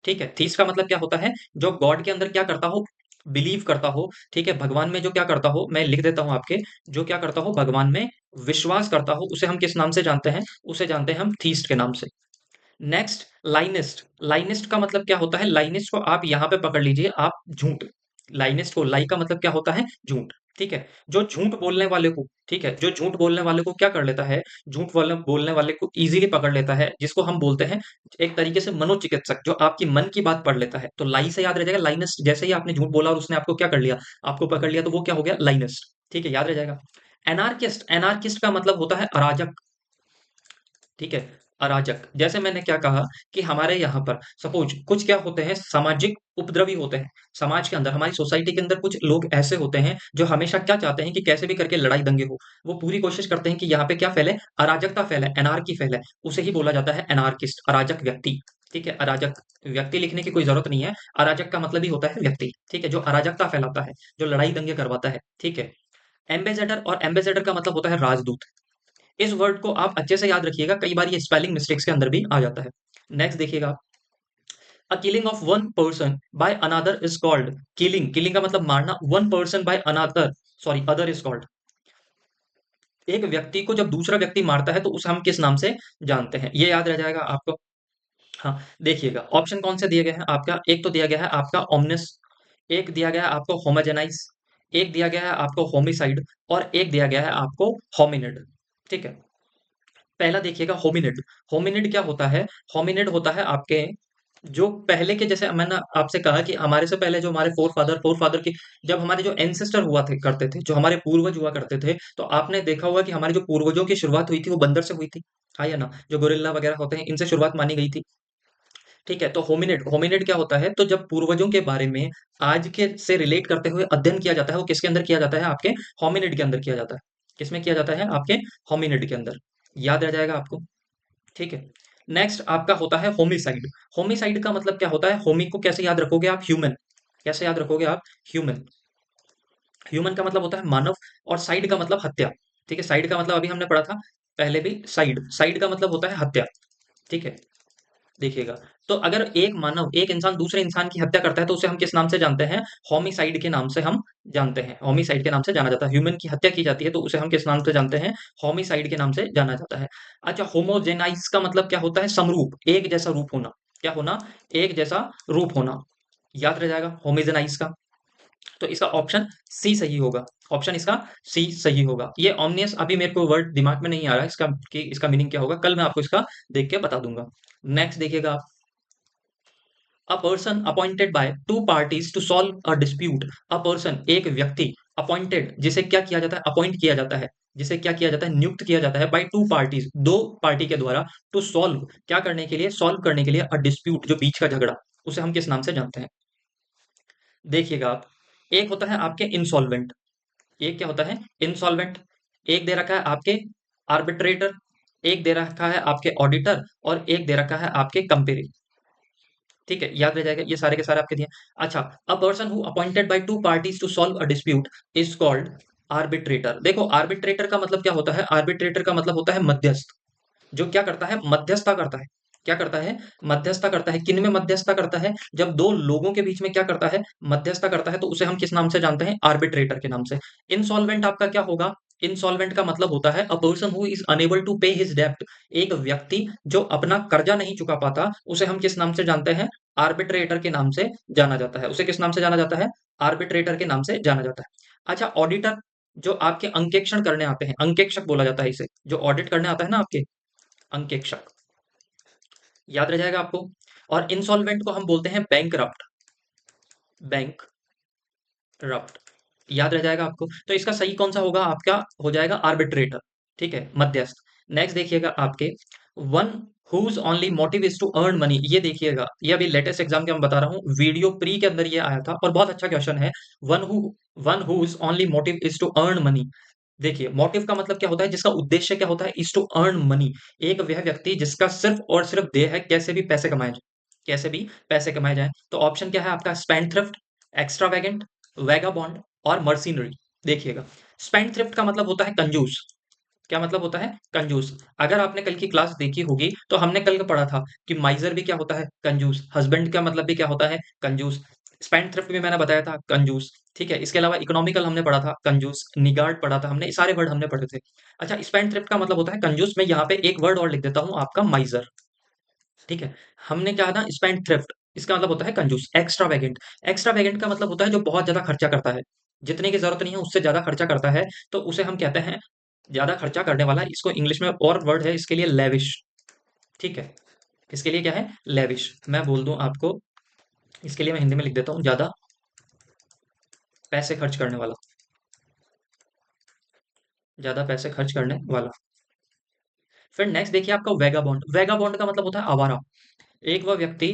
ठीक है? थीस्ट का मतलब क्या होता है? जो गॉड के अंदर क्या करता हो? बिलीव करता हो। ठीक है? भगवान में जो क्या करता हो, मैं लिख देता हूं आपके, जो क्या करता हो? भगवान में विश्वास करता हो, उसे हम किस नाम से जानते हैं? उसे जानते हैं हम थीस्ट के नाम से। नेक्स्ट, लाइनिस्ट। लाइनिस्ट का मतलब क्या होता है? लाइनिस्ट को आप यहां पे पकड़ लीजिए, आप झूठ। लाइनिस्ट को, लाई का मतलब क्या होता है? झूठ। ठीक है? जो झूठ बोलने वाले को, ठीक है, जो झूठ बोलने वाले को क्या कर लेता है? झूठ वाले बोलने वाले को इजीली पकड़ लेता है, जिसको हम बोलते हैं एक तरीके से मनोचिकित्सक, जो आपकी मन की बात पढ़ लेता है। तो लाई से याद रह जाएगा लाइनिस्ट। जैसे ही आपने झूठ बोला और उसने आपको क्या कर लिया? आपको पकड़ लिया, तो वो क्या हो गया? लाइनिस्ट। ठीक है? याद रह जाएगा। एनार्किस्ट। एनार्किस्ट का मतलब होता है अराजक। ठीक है? अराजक। जैसे मैंने क्या कहा कि हमारे यहाँ पर सपोज कुछ क्या होते हैं? सामाजिक उपद्रवी होते हैं। समाज के अंदर, हमारी सोसाइटी के अंदर कुछ लोग ऐसे होते हैं जो हमेशा क्या चाहते हैं कि कैसे भी करके लड़ाई दंगे हो। वो पूरी कोशिश करते हैं कि यहाँ पे क्या फैले? अराजकता फैले, एनार्की फैले। उसे ही बोला जाता है एनार्किस्ट, अराजक व्यक्ति। ठीक है? अराजक व्यक्ति लिखने की कोई जरूरत नहीं है। अराजक का मतलब ही होता है व्यक्ति। ठीक है? जो अराजकता फैलाता है, जो लड़ाई दंगे करवाता है। ठीक है? एम्बेसडर, और एम्बेसडर का मतलब होता है राजदूत। इस वर्ड को आप अच्छे से याद रखिएगा, कई बार ये स्पेलिंग मिस्टेक्स के अंदर भी आ जाता है। नेक्स्ट देखिएगा, a killing of one person by another is called. Killing, killing का मतलब मारना। One person by another, sorry, other is called. एक व्यक्ति को जब दूसरा व्यक्ति मारता है तो उसे हम किस नाम से जानते हैं? ये याद रह जाएगा आपको। हाँ, देखिएगा ऑप्शन कौन से दिए गए हैं आपका। एक तो दिया गया है आपका ओमनिस, एक दिया गया है आपको होमोजेनाइज, एक दिया गया है आपको होमिसाइड, और एक दिया गया है आपको होमिनिड। ठीक है? पहला देखिएगा होमिनिड। होमिनिड क्या होता है? होमिनिड होता है आपके, जो पहले के, जैसे मैंने आपसे कहा कि हमारे से पहले जो हमारे फोर फादर की, जब हमारे जो एंसेस्टर हुआ थे करते थे, जो हमारे पूर्वज हुआ करते थे, तो आपने देखा होगा कि हमारे जो पूर्वजों की शुरुआत हुई थी वो बंदर से हुई थी। हाँ या ना? जो गोरिल्ला वगैरह होते हैं, इनसे शुरुआत मानी गई थी। ठीक है? तो होमिनिड, होमिनिड क्या होता है? तो जब पूर्वजों के बारे में आज के से रिलेट करते हुए अध्ययन किया जाता है, वो किसके अंदर किया जाता है? आपके होमिनिड के अंदर किया जाता है। किसमें किया जाता है? आपके होमिनिड के अंदर। याद रह जाएगा आपको। ठीक है? नेक्स्ट आपका होता है होमिसाइड। होमिसाइड का मतलब क्या होता है? होमी को कैसे याद रखोगे आप? ह्यूमन। कैसे याद रखोगे आप? ह्यूमन। ह्यूमन का मतलब होता है मानव, और साइड का मतलब हत्या। ठीक है? साइड का मतलब अभी हमने पढ़ा था पहले भी, साइड, साइड का मतलब होता है हत्या। ठीक है? देखिएगा, तो अगर एक मानव, एक इंसान दूसरे इंसान की हत्या करता है तो उसे हम किस नाम से जानते हैं? होमिसाइड के नाम से हम जानते हैं। होमिसाइड के नाम से जाना जाता है। ह्यूमन की हत्या की जाती है तो उसे हम किस नाम से जानते हैं? होमिसाइड के नाम से जाना जाता है। अच्छा, होमोजेनाइज का मतलब क्या होता है? समरूप, एक जैसा रूप होना। क्या होना? एक जैसा रूप होना। याद रह जाएगा होमोजेनाइज का। तो इसका ऑप्शन सी सही होगा। ऑप्शन इसका सी सही होगा। ये ऑमनियस अभी मेरे को वर्ड दिमाग में नहीं आ रहा है इसका, कि इसका मीनिंग क्या होगा, कल मैं आपको इसका देख के बता दूंगा। नेक्स्ट देखिएगा आप, a person appointed by two parties to solve a dispute. A person, एक व्यक्ति, अपॉइंटेड, जिसे क्या किया जाता है? अपॉइंट किया जाता है। जिसे क्या किया जाता है? नियुक्त किया जाता है, बाय टू पार्टीज, दो पार्टी के द्वारा, टू सॉल्व, क्या करने के लिए? सॉल्व करने के लिए, अ डिस्प्यूट, जो बीच का झगड़ा, उसे हम किस नाम से जानते हैं? देखिएगा आप, एक होता है आपके इंसॉल्वेंट। एक क्या होता है? इंसॉल्वेंट। एक दे रखा है आपके आर्बिट्रेटर, एक दे रखा है आपके ऑडिटर, और एक दे रखा है आपके कंपेरी। ठीक है, याद रह जाएगा, ये सारे के सारे आपके दिए। अच्छा, a person who appointed by two parties to solve a dispute is called arbitrator. देखो, आर्बिट्रेटर का मतलब क्या होता है? आर्बिट्रेटर का मतलब होता है मध्यस्थ, जो क्या करता है? मध्यस्थता करता है। क्या करता है? मध्यस्थता करता है। किन में मध्यस्थता करता है? जब दो लोगों के बीच में क्या करता है? मध्यस्थता करता है, तो उसे हम किस नाम से जानते हैं? आर्बिट्रेटर के नाम से। इंसॉल्वेंट आपका क्या होगा? इंसॉल्वेंट का मतलब होता है a person who is unable to pay his डेब्ट। एक व्यक्ति जो अपना कर्जा नहीं चुका पाता, उसे हम किस नाम से जानते हैं? आर्बिट्रेटर के नाम से जाना जाता है। उसे किस नाम से जाना जाता है? आर्बिट्रेटर के नाम से जाना जाता है। अच्छा, ऑडिटर जो आपके अंकेक्षण करने आते हैं, अंकेक्षक बोला जाता है इसे, जो ऑडिट करने आता है ना आपके, अंकेक्षक, याद रह जाएगा आपको। और इंसॉल्वेंट को हम बोलते हैं बैंकरप्ट, बैंक रप्ट, याद रह जाएगा आपको। तो इसका सही कौन सा होगा? आपका हो जाएगा आर्बिट्रेटर, ठीक है, मध्यस्थ। नेक्स्ट देखिएगा आपके, one whose only motive is to earn money. ये देखिएगा, ये अभी लेटेस्ट एग्जाम के मैं बता रहा हूँ, वीडियो प्री के अंदर ये आया था और बहुत अच्छा क्वेश्चन है। One whose only motive is to earn money. देखिए, मोटिव का मतलब क्या होता है? जिसका उद्देश्य क्या होता है? Is to earn money. एक वह व्यक्ति जिसका सिर्फ और सिर्फ ध्येय है कैसे भी पैसे कमाए जाए, कैसे भी पैसे कमाए जाए। तो ऑप्शन क्या है आपका? स्पेंड थ्रिफ्ट, एक्स्ट्रावेगेंट, वैगाबॉन्ड और मर्सिनरी। देखिएगा, स्पेंड थ्रिफ्ट का मतलब होता है कंजूस। क्या मतलब होता है? कंजूस। अगर आपने कल की क्लास देखी होगी तो हमने कल का पढ़ा था कि माइजर भी क्या होता है? कंजूस। हस्बैंड का मतलब भी क्या होता है? कंजूस। स्पेंड थ्रिफ्ट भी मैंने बताया था, कंजूस। ठीक है, इसके अलावा इकोनॉमिकल हमने पढ़ा था, कंजूस। निगार्ड पढ़ा था हमने, ये सारे वर्ड हमने पढ़े थे। अच्छा, स्पेंड थ्रिफ्ट का मतलब होता है कंजूस। मैं यहाँ पे एक वर्ड और लिख देता हूँ आपका, माइजर। ठीक है, हमने क्या ना, स्पेंड थ्रिफ्ट, इसका मतलब होता है कंजूस। एक्स्ट्रावेगेंट, एक्स्ट्रावेगेंट का मतलब होता है जो बहुत ज्यादा खर्चा करता है, जितने की जरूरत नहीं है उससे ज्यादा खर्चा करता है, तो उसे हम कहते हैं ज्यादा खर्चा करने वाला। इसको इंग्लिश में और वर्ड है इसके लिए, लेविश। ठीक है, इसके लिए क्या है? लेविश। मैं बोल दूं आपको, इसके लिए मैं हिंदी में लिख देता हूँ, ज्यादा पैसे खर्च करने वाला, ज्यादा पैसे खर्च करने वाला। फिर नेक्स्ट देखिए आपका वेगाबॉन्ड। वेगाबॉन्ड का मतलब होता है आवारा। एक वह व्यक्ति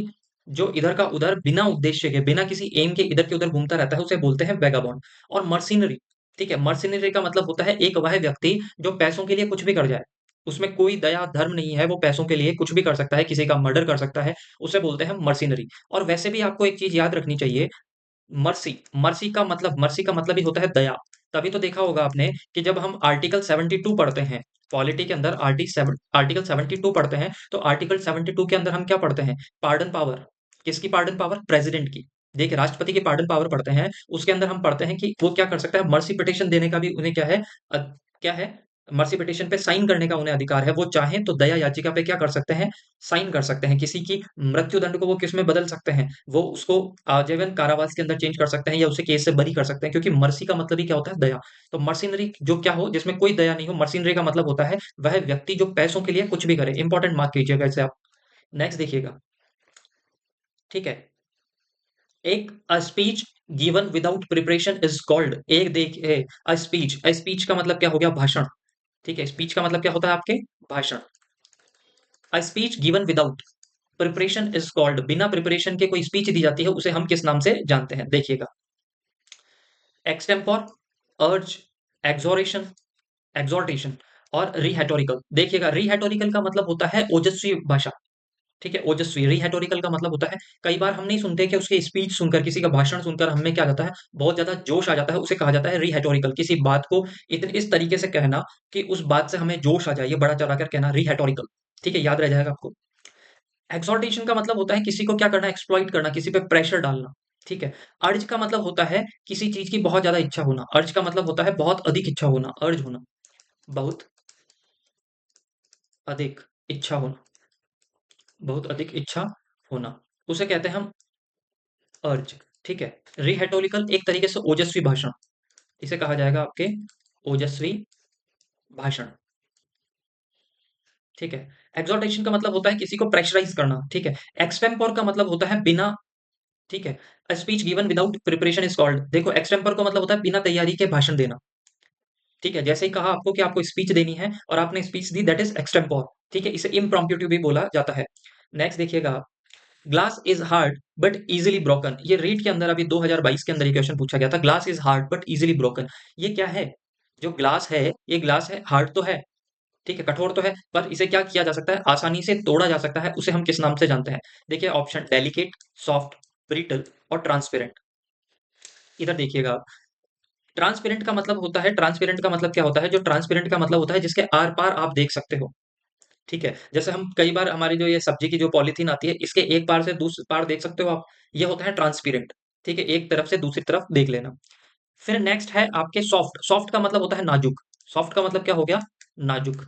जो इधर का उधर बिना उद्देश्य के, बिना किसी एम के इधर के उधर घूमता रहता है, उसे बोलते हैं वेगाबॉन्ड। और मर्सिनरी, ठीक है, मर्सिनरी का मतलब होता है एक वह व्यक्ति जो पैसों के लिए कुछ भी कर जाए, उसमें कोई दया धर्म नहीं है, वो पैसों के लिए कुछ भी कर सकता है, किसी का मर्डर कर सकता है, उसे बोलते हैं मर्सिनरी। और वैसे भी आपको एक चीज याद रखनी चाहिए, मर्सी का मतलब ही होता है दया। तभी तो देखा होगा आपने कि जब हम आर्टिकल 72 पढ़ते हैं, पॉलिटी के अंदर आर्टिकल 72 पढ़ते हैं, तो आर्टिकल 72 के अंदर हम क्या पढ़ते हैं? Pardon power. किसकी पार्डन पावर? प्रेसिडेंट की। देखिए, राष्ट्रपति की पार्डन पावर पढ़ते हैं, उसके अंदर हम पढ़ते हैं कि वो क्या कर सकता है? मर्सी पिटिशन देने का भी उन्हें क्या है? क्या है? मर्सी पिटिशन पे साइन करने का उन्हें अधिकार है। वो चाहें तो दया याचिका पे क्या कर सकते हैं? साइन कर सकते हैं। किसी की मृत्यु दंड को वो किस में बदल सकते हैं? वो उसको आजीवन कारावास के अंदर चेंज कर सकते हैं, या उसे केस से बरी कर सकते हैं, क्योंकि मर्सी का मतलब ही क्या होता है? दया। तो मर्सिनरी जो क्या हो, जिसमें कोई दया नहीं हो, मर्सिनरी का मतलब होता है वह व्यक्ति जो पैसों के लिए कुछ भी करे। इंपॉर्टेंट मार्क कीजिएगा इसे आप। नेक्स्ट देखिएगा, ठीक है, एक speech given without preparation is called. एक देखिए, स्पीच का मतलब क्या हो गया? भाषण। ठीक है, स्पीच का मतलब क्या होता है आपके? भाषण। A speech given without preparation is called. बिना प्रिपरेशन के कोई स्पीच दी जाती है, उसे हम किस नाम से जानते हैं? देखिएगा, एक्सटेम्पोर, अर्ज, एक्सोरेशन, एक्सोर्टेशन और रिहेटोरिकल। देखिएगा, रिहेटोरिकल का मतलब होता है ओजस्वी भाषा। ठीक है, ओजस्वी। रिहेटोरिकल का मतलब होता है, कई बार हम नहीं सुनते कि उसकी स्पीच सुनकर, किसी का भाषण सुनकर हमें क्या जाता है? बहुत ज्यादा जोश आ जाता है, उसे कहा जाता है रिहेटोरिकल। किसी बात को इतने इस तरीके से कहना कि उस बात से हमें जोश आ जाए, ये बड़ा चढ़ा कर कहना, रिहेटोरिकल। ठीक है, याद रह जाएगा आपको। एक्सॉर्टेशन का मतलब होता है किसी को क्या करना? एक्सप्लॉइट करना, किसी पे प्रेशर डालना। ठीक है, अर्ज का मतलब होता है किसी चीज की बहुत ज्यादा इच्छा होना। अर्ज का मतलब होता है बहुत अधिक इच्छा होना, अर्ज होना, बहुत अधिक इच्छा होना, बहुत अधिक इच्छा होना, उसे कहते हैं हम अर्ज। ठीक है, रिहेटोरिकल एक तरीके से ओजस्वी भाषण, इसे कहा जाएगा आपके ओजस्वी भाषण। ठीक है, एक्सॉर्टेशन का मतलब होता है किसी को प्रेशराइज करना। ठीक है, एक्सटेम्पोर का मतलब होता है बिना। ठीक है, speech given without preparation is called. देखो, एक्सटेम्पर का मतलब होता है बिना तैयारी के भाषण देना। ठीक है, जैसे ही कहा आपको कि आपको स्पीच देनी है और आपने speech the, that is extempore. ठीक है, इसे इम्प्रॉम्प्टू भी बोला जाता है। नेक्स्ट देखिएगा, glass is hard but easily broken. ये रीट के अंदर अभी 2022 के अंदर ये क्वेश्चन पूछा गया था, glass is hard but easily broken. ये क्या है? जो ग्लास है, ये ग्लास है, हार्ड तो है, ठीक है, कठोर तो है, पर इसे क्या किया जा सकता है, आसानी से तोड़ा जा सकता है, उसे हम किस नाम से जानते हैं? देखिए ऑप्शन डेलिकेट, सॉफ्ट, ब्रिटल और ट्रांसपेरेंट। इधर देखिएगा आप, ट्रांसपेरेंट का मतलब क्या होता है? जो ट्रांसपेरेंट का मतलब होता है जिसके आर पार आप देख सकते हो। ठीक है, जैसे हम कई बार हमारी जो ये सब्जी की जो पॉलीथीन आती है, इसके एक पार से दूसरे पार देख सकते हो आप, ये होता है ट्रांसपेरेंट। ठीक है, एक तरफ से दूसरी तरफ देख लेना। फिर नेक्स्ट है आपके सॉफ्ट। सॉफ्ट का मतलब होता है नाजुक। सॉफ्ट का मतलब क्या हो गया? नाजुक।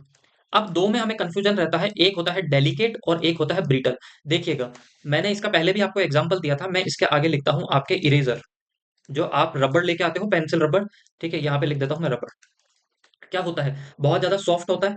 अब दो में हमें कंफ्यूजन रहता है, एक होता है डेलिकेट और एक होता है ब्रिटल। देखिएगा, मैंने इसका पहले भी आपको एग्जांपल दिया था, मैं इसके आगे लिखता हूं आपके इरेजर। जो आप रबड़ लेके आते हो, पेंसिल रबड़, ठीक है, यहाँ पे लिख देता हूँ मैं रबड़। क्या होता है? बहुत ज्यादा सॉफ्ट होता है।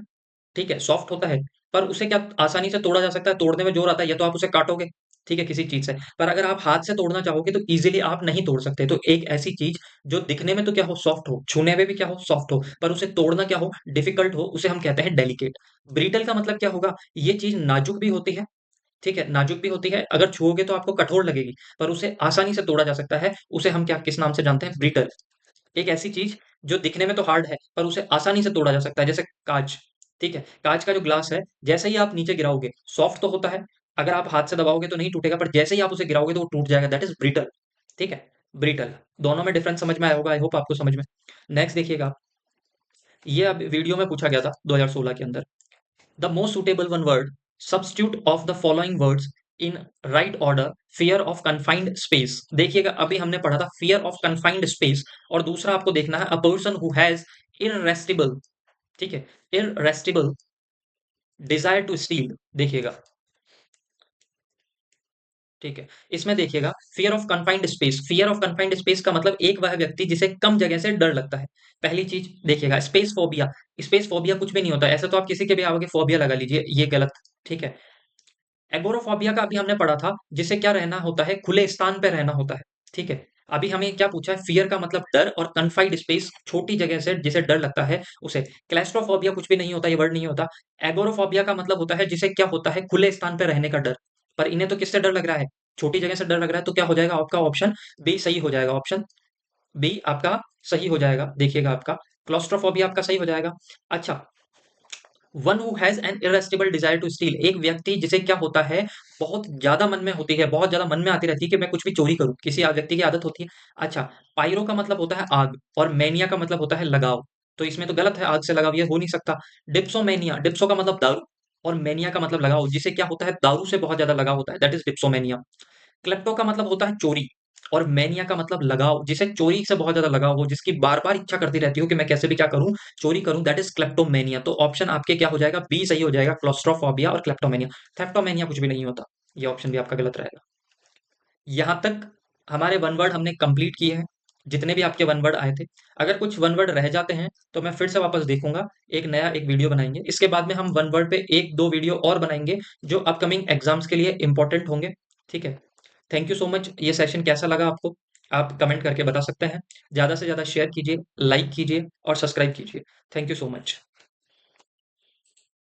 ठीक है, सॉफ्ट होता है, पर उसे क्या आसानी से तोड़ा जा सकता है? तोड़ने में जोर आता है, या तो आप उसे काटोगे, ठीक है, किसी चीज से। पर अगर आप हाथ से तोड़ना चाहोगे तो इजीली आप नहीं तोड़ सकते। तो एक ऐसी चीज जो दिखने में तो क्या हो, सॉफ्ट हो, छूने में भी क्या हो, सॉफ्ट हो, पर उसे तोड़ना क्या हो, डिफिकल्ट हो, उसे हम कहते हैं डेलिकेट। ब्रिटल का मतलब क्या होगा? ये चीज नाजुक भी होती है। ठीक है, नाजुक भी होती है, अगर छुओगे तो आपको कठोर लगेगी, पर उसे आसानी से तोड़ा जा सकता है, उसे हम क्या किस नाम से जानते हैं? ब्रिटल। एक ऐसी चीज जो दिखने में तो हार्ड है, पर उसे आसानी से तोड़ा जा सकता है, जैसे कांच। ठीक है, कांच का जो ग्लास है, जैसे ही आप नीचे गिराओगे, सॉफ्ट तो होता है, अगर आप हाथ से दबाओगे तो नहीं टूटेगा, पर जैसे ही आप उसे गिराओगे तो वो टूट जाएगा, दैट इज ब्रिटल। ठीक है, ब्रिटल। दोनों में डिफरेंस समझ में आया होगा, आई होप आपको समझ में। नेक्स्ट देखिएगा आप, ये अब वीडियो में पूछा गया था 2016 के अंदर। The most suitable one word, substitute of the following words in right order, fear of confined space. देखिएगा, अभी हमने पढ़ा था फियर ऑफ कन्फाइंड स्पेस, और दूसरा आपको देखना है अ पर्सन हु हैज इररेस्टिबल। ठीक है, इररेस्टिबल डिजायर टू स्टील। देखिएगा, ठीक है, इसमें देखिएगा fear of confined space. Fear of confined space का मतलब एक वह व्यक्ति जिसे कम जगह से डर लगता है। पहली चीज देखिएगा, स्पेस फोबिया। स्पेस फोबिया कुछ भी नहीं होता, ऐसे तो आप किसी के भी आगे फोबिया लगा लीजिए, ये गलत। ठीक है, एगोराफोबिया का अभी हमने पढ़ा था, जिसे क्या रहना होता है, खुले स्थान पे रहना होता है। ठीक है, अभी हमें क्या पूछा है, फियर का मतलब डर, और कन्फाइंड स्पेस छोटी जगह से जिसे डर लगता है उसे। क्लैस्ट्रोफोबिया कुछ भी नहीं होता, ये वर्ड नहीं होता। एगोराफोबिया का मतलब होता है जिसे क्या होता है, खुले स्थान पे रहने का डर। पर इन्हें तो किससे डर लग रहा है? छोटी जगह से डर लग रहा है, तो क्या हो जाएगा आपका ऑप्शन बी सही हो जाएगा। ऑप्शन बी आपका सही हो जाएगा। देखिएगा, आपका क्लॉस्ट्रोफोबिया आपका सही हो जाएगा। अच्छा, one who has an irresistible desire to steal, एक व्यक्ति जिसे क्या होता है, बहुत ज्यादा मन में होती है, बहुत ज्यादा मन में आती रहती है कि मैं कुछ भी चोरी करूं, किसी व्यक्ति की आदत होती है। अच्छा, पायरो का मतलब होता है आग, और मैनिया का मतलब होता है लगाव। तो इसमें तो गलत है, आग से लगाव ये हो नहीं सकता। डिप्सोमेनिया, डिप्सो का मतलब दारू, और मैनिया का मतलब लगाव, जिसे क्या होता है, दारू से बहुत ज्यादा लगाव होता है, दैट इज डिप्सोमेनिया। क्लेप्टो का मतलब होता है चोरी, और मैनिया का मतलब लगाव, जिसे चोरी से बहुत ज्यादा लगाव हो, जिसकी बार बार इच्छा करती रहती हो कि मैं कैसे भी क्या करूं, चोरी करूं, दैट इज क्लेप्टोमेनिया। तो ऑप्शन आपके क्या हो जाएगा, बी सही हो जाएगा, क्लॉस्ट्रोफोबिया और क्लेप्टोमेनिया। थेप्टोमेनिया कुछ भी नहीं होता, ये ऑप्शन भी आपका गलत रहेगा। यहां तक हमारे वन वर्ड हमने कंप्लीट किए हैं, जितने भी आपके वन वर्ड आए थे। अगर कुछ वन वर्ड रह जाते हैं तो मैं फिर से वापस देखूंगा, एक नया एक वीडियो बनाएंगे, इसके बाद में हम वन वर्ड पे एक दो वीडियो और बनाएंगे जो अपकमिंग एग्जाम्स के लिए इंपॉर्टेंट होंगे। ठीक है, थैंक यू सो मच। ये सेशन कैसा लगा आपको, आप कमेंट करके बता सकते हैं। ज़्यादा से ज़्यादा शेयर कीजिए, लाइक कीजिए और सब्सक्राइब कीजिए। Thank you so much.